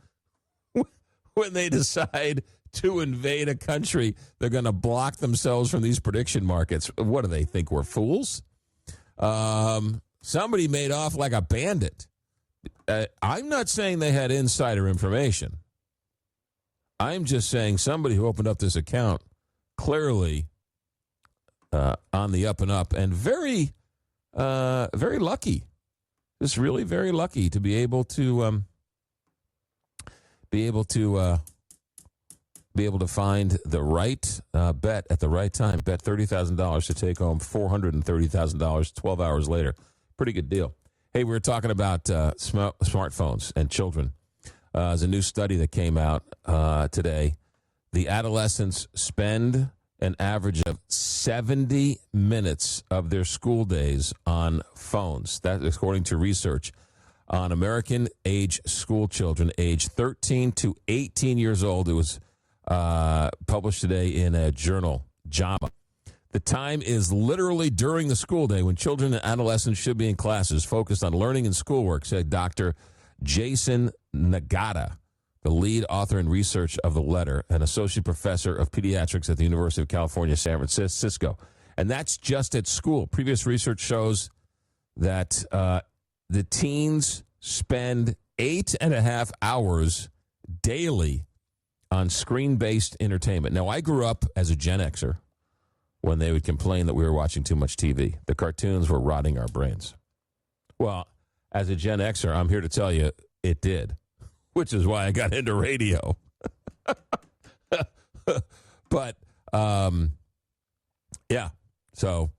when they decide to invade a country? They're going to block themselves from these prediction markets. What do they think? We're fools? Somebody made off like a bandit. I'm not saying they had insider information. I'm just saying somebody who opened up this account clearly on the up and up and very lucky. Just really very lucky to be able to find the right bet at the right time. Bet $30,000 to take home $430,000 12 hours later. Pretty good deal. Hey, we were talking about smartphones and children. There's a new study that came out today. The adolescents spend an average of 70 minutes of their school days on phones. That is according to research on American age school children, age 13 to 18 years old. It was published today in a journal, JAMA. The time is literally during the school day when children and adolescents should be in classes focused on learning and schoolwork, said Dr. Jason Nagata, the lead author and research of the letter, an associate professor of pediatrics at the University of California, San Francisco. And that's just at school. Previous research shows that the teens spend 8.5 hours daily on screen-based entertainment. Now, I grew up as a Gen Xer when they would complain that we were watching too much TV. The cartoons were rotting our brains. Well, as a Gen Xer, I'm here to tell you it did, which is why I got into radio. But, yeah, So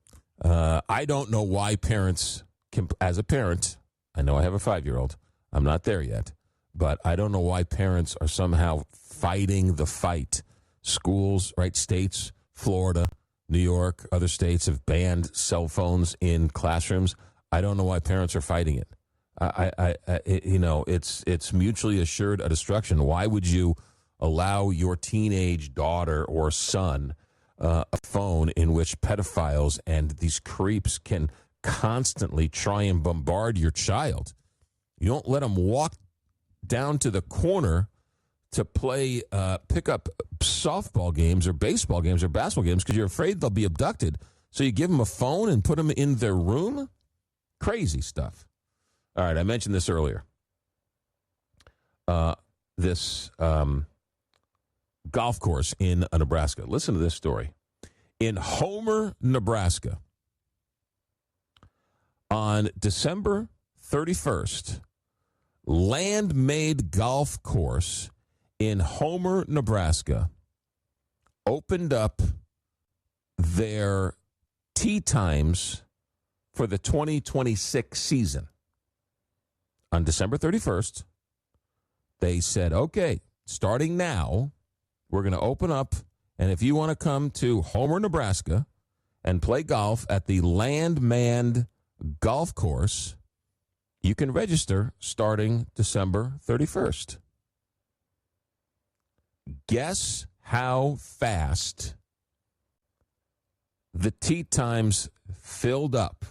I don't know why parents, as a parent, I know I have a 5-year-old. I'm not there yet. But I don't know why parents are somehow fighting the fight. Schools, right, states, Florida, New York, other states have banned cell phones in classrooms. I don't know why parents are fighting it. It's mutually assured destruction. Why would you allow your teenage daughter or son a phone in which pedophiles and these creeps can constantly try and bombard your child? You don't let them walk down to the corner to play, pick up softball games or baseball games or basketball games because you're afraid they'll be abducted. So you give them a phone and put them in their room? Crazy stuff. All right, I mentioned this earlier. This golf course in Nebraska. Listen to this story. In Homer, Nebraska, on December 31st, Land-Made Golf Course in Homer, Nebraska, opened up their tee times for the 2026 season. On December 31st, they said, okay, starting now, we're going to open up, and if you want to come to Homer, Nebraska, and play golf at the Land-Manned Golf Course, you can register starting December 31st. Guess how fast the tee times filled up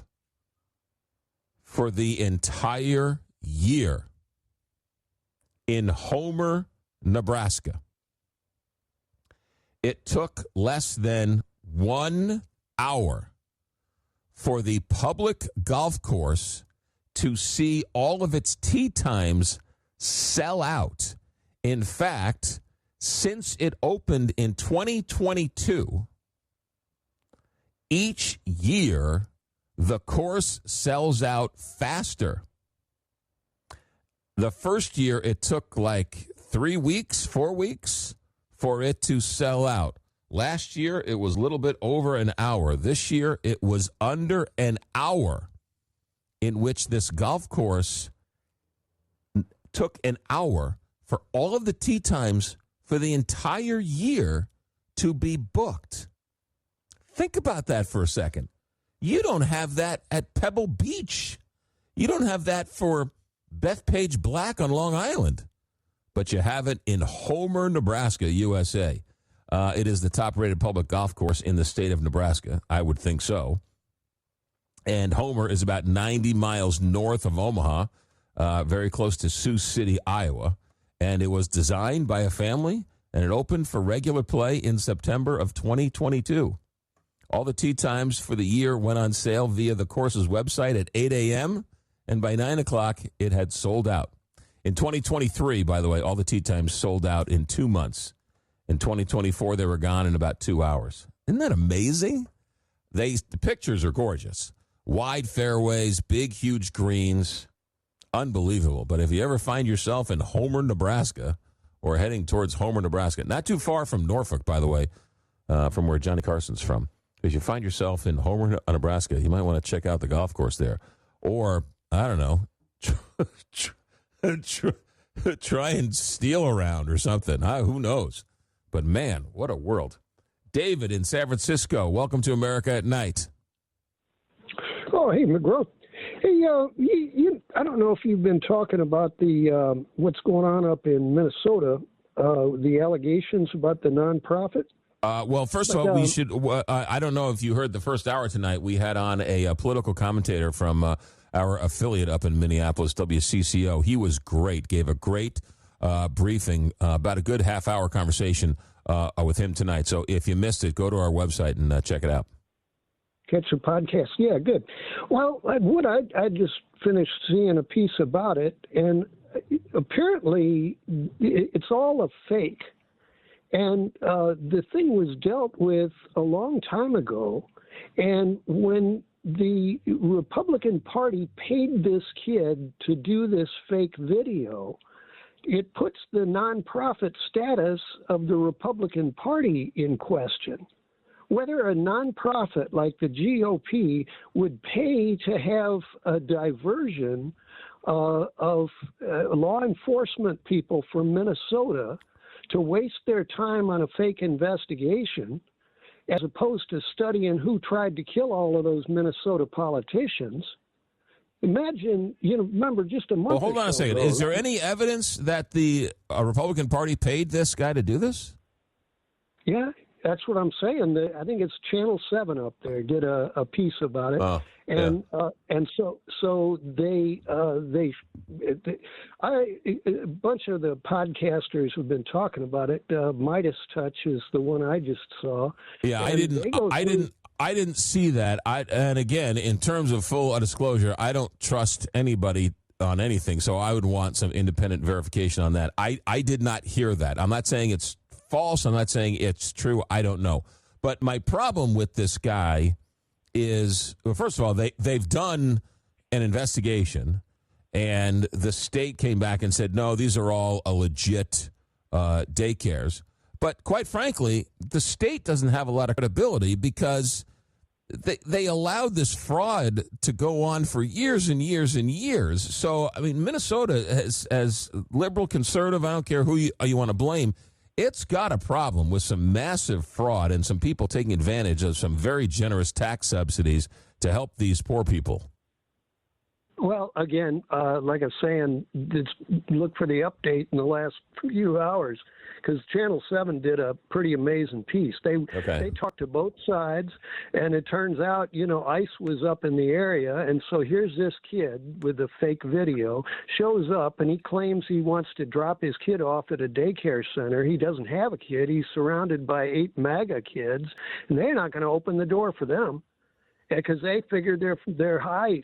for the entire year in Homer, Nebraska. It took less than 1 hour for the public golf course to see all of its tee times sell out. In fact, since it opened in 2022, each year the course sells out faster. The first year it took like 3 weeks, 4 weeks for it to sell out. Last year it was a little bit over an hour. This year it was under an hour in which this golf course took an hour for all of the tee times for the entire year to be booked. Think about that for a second. You don't have that at Pebble Beach. You don't have that for Bethpage Black on Long Island. But you have it in Homer, Nebraska, USA. It is the top-rated public golf course in the state of Nebraska. I would think so. And Homer is about 90 miles north of Omaha, very close to Sioux City, Iowa. And it was designed by a family, and it opened for regular play in September of 2022. All the tee times for the year went on sale via the course's website at 8 a.m., and by 9 o'clock, it had sold out. In 2023, by the way, all the tee times sold out in 2 months. In 2024, they were gone in about 2 hours. Isn't that amazing? The pictures are gorgeous. Wide fairways, big, huge greens. Unbelievable. But if you ever find yourself in Homer, Nebraska, or heading towards Homer, Nebraska, not too far from Norfolk, by the way, from where Johnny Carson's from. If you find yourself in Homer, Nebraska, you might want to check out the golf course there. Or, I don't know, try and steal around or something. Who knows? But, man, what a world. David in San Francisco, welcome to America at Night. Oh, hey, McGraw. Hey, I don't know if you've been talking about the what's going on up in Minnesota, the allegations about the nonprofit. Well, first of all, we should. I don't know if you heard the first hour tonight. We had on a political commentator from our affiliate up in Minneapolis, WCCO. He was great. Gave a great briefing, about a good half-hour conversation with him tonight. So if you missed it, go to our website and check it out. Catch the podcast. Yeah, good. Well, I just finished seeing a piece about it, and apparently it's all a fake. And the thing was dealt with a long time ago, and when the Republican Party paid this kid to do this fake video, it puts the nonprofit status of the Republican Party in question. whether a nonprofit like the GOP would pay to have a diversion of law enforcement people from Minnesota to waste their time on a fake investigation, as opposed to studying who tried to kill all of those Minnesota politicians. Imagine, remember just a month Well, hold on a second. Is there any evidence that the Republican Party paid this guy to do this? Yeah, that's what I'm saying. I think it's Channel 7 up there did a piece about it. And so a bunch of the podcasters have been talking about it. Midas Touch is the one I just saw. Yeah, I didn't see that. And again, in terms of full disclosure, I don't trust anybody on anything, so I would want some independent verification on that. I did not hear that. I'm not saying it's false. I'm not saying it's true. I don't know. But my problem with this guy is, well, first of all, they've done an investigation, and the state came back and said, no, these are all legit daycares. But quite frankly, the state doesn't have a lot of credibility because they allowed this fraud to go on for years and years and years. So, I mean, Minnesota, as liberal, conservative, I don't care who you want to blame, it's got a problem with some massive fraud and some people taking advantage of some very generous tax subsidies to help these poor people. Well, again, like I was saying, look for the update in the last few hours, because Channel 7 did a pretty amazing piece. They talked to both sides, and it turns out, ICE was up in the area, and so here's this kid with a fake video, shows up, and he claims he wants to drop his kid off at a daycare center. He doesn't have a kid. He's surrounded by 8 MAGA kids, and they're not going to open the door for them because they figure they're ICE.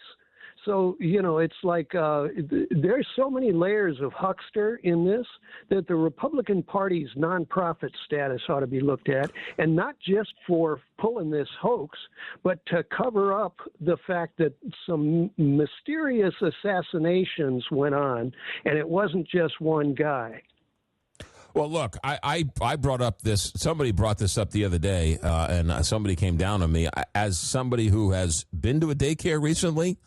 So, it's like there's so many layers of huckster in this that the Republican Party's nonprofit status ought to be looked at, and not just for pulling this hoax, but to cover up the fact that some mysterious assassinations went on, and it wasn't just one guy. Well, look, I brought up this, somebody brought this up the other day, and somebody came down on me. As somebody who has been to a daycare recently,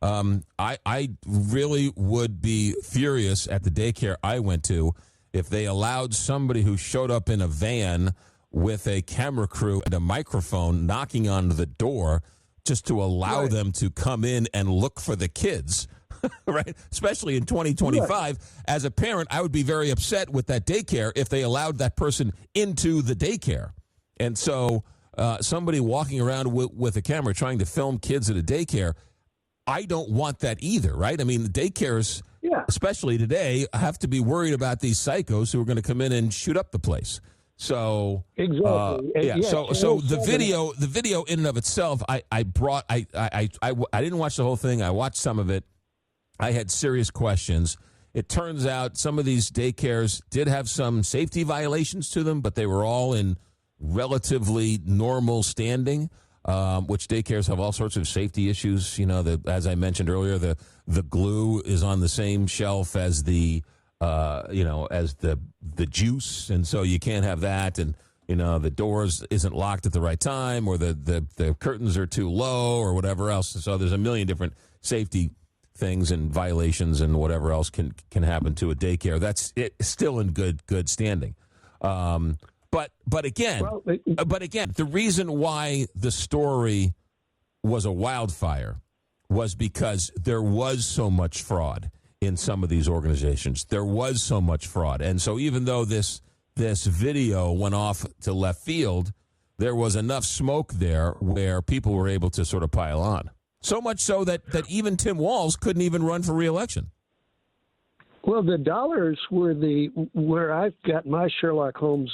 I really would be furious at the daycare I went to if they allowed somebody who showed up in a van with a camera crew and a microphone knocking on the door just to allow them to come in and look for the kids, right? Especially in 2025. Right. As a parent, I would be very upset with that daycare if they allowed that person into the daycare. And so somebody walking around with a camera trying to film kids at a daycare, I don't want that either, right? I mean, the daycares, especially today, have to be worried about these psychos who are going to come in and shoot up the place. So exactly, So the video in and of itself, I didn't watch the whole thing. I watched some of it. I had serious questions. It turns out some of these daycares did have some safety violations to them, but they were all in relatively normal standing. Which daycares have all sorts of safety issues. As I mentioned earlier, the glue is on the same shelf as the juice, and so you can't have that. And the doors isn't locked at the right time, or the curtains are too low, or whatever else. So there's a million different safety things and violations and whatever else can happen to a daycare. That's still in good standing. But again, the reason why the story was a wildfire was because there was so much fraud in some of these organizations. There was so much fraud. And so even though this video went off to left field, there was enough smoke there where people were able to sort of pile on. So much so that even Tim Walz couldn't even run for re-election. Well, the dollars were where I've got my Sherlock Holmes,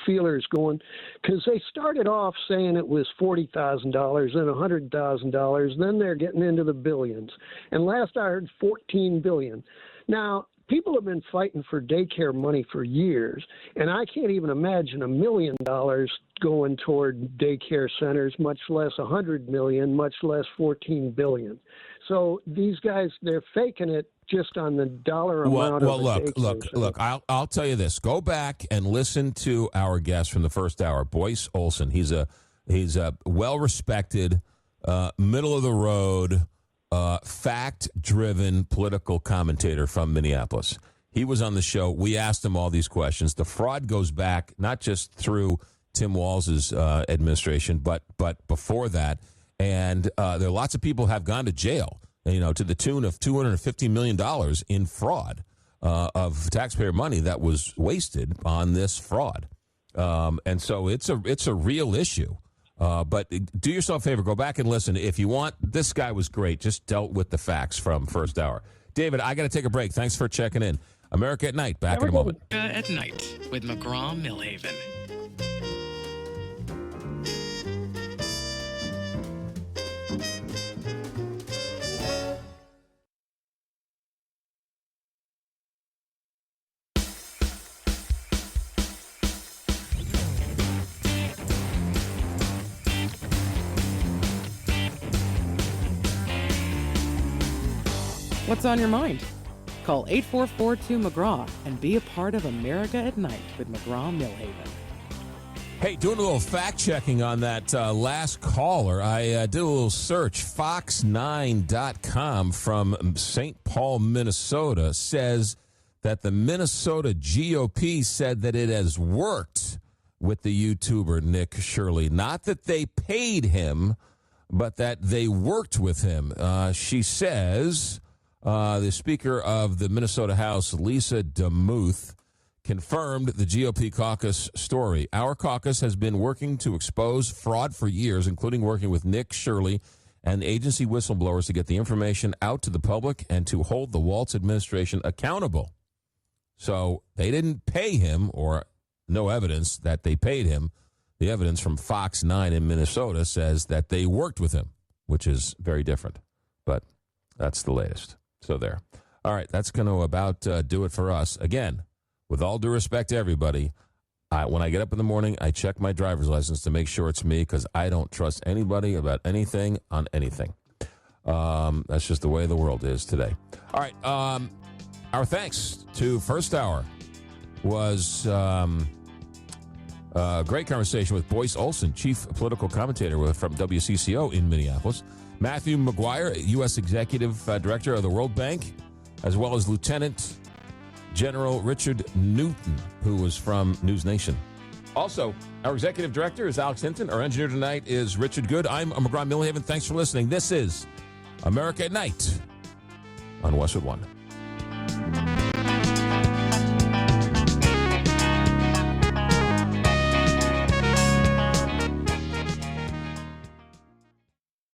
feelers going, because they started off saying it was $40,000, then $100,000, then they're getting into the billions, and last I heard $14 billion. Now, people have been fighting for daycare money for years, and I can't even imagine $1 million going toward daycare centers, much less $100 million, much less $14 billion. So these guys, they're faking it just on the dollar amount. Look. I'll tell you this. Go back and listen to our guest from the first hour, Bloyce Olson. He's a well-respected, middle of the road, fact-driven political commentator from Minneapolis. He was on the show. We asked him all these questions. The fraud goes back not just through Tim Walz's administration, but before that. And there are lots of people have gone to jail, to the tune of $250 million in fraud of taxpayer money that was wasted on this fraud. And so it's a real issue. But do yourself a favor, go back and listen. If you want, this guy was great, just dealt with the facts from first hour. David, I got to take a break. Thanks for checking in. America at Night, back in a moment. America at Night with McGraw Milhaven. What's on your mind? Call 844-2-McGraw and be a part of America at Night with McGraw Milhaven. Hey, doing a little fact-checking on that last caller. I did a little search. Fox9.com from St. Paul, Minnesota, says that the Minnesota GOP said that it has worked with the YouTuber Nick Shirley. Not that they paid him, but that they worked with him. She says... the Speaker of the Minnesota House, Lisa DeMuth, confirmed the GOP caucus story. Our caucus has been working to expose fraud for years, including working with Nick Shirley and agency whistleblowers to get the information out to the public and to hold the Walz administration accountable. So they didn't pay him, or no evidence that they paid him. The evidence from Fox 9 in Minnesota says that they worked with him, which is very different. But that's the latest. So there. All right, that's going to about do it for us. Again, with all due respect to everybody, when I get up in the morning, I check my driver's license to make sure it's me because I don't trust anybody about anything on anything. That's just the way the world is today. All right, our thanks to First Hour was a great conversation with Bloyce Olson, Chief Political Commentator from WCCO in Minneapolis. Matthew McGuire, U.S. Executive Director of the World Bank, as well as Lieutenant General Richard Newton, who was from News Nation. Also, our Executive Director is Alex Hinton. Our engineer tonight is Richard Good. I'm McGraw Milhaven. Thanks for listening. This is America at Night on Westwood One.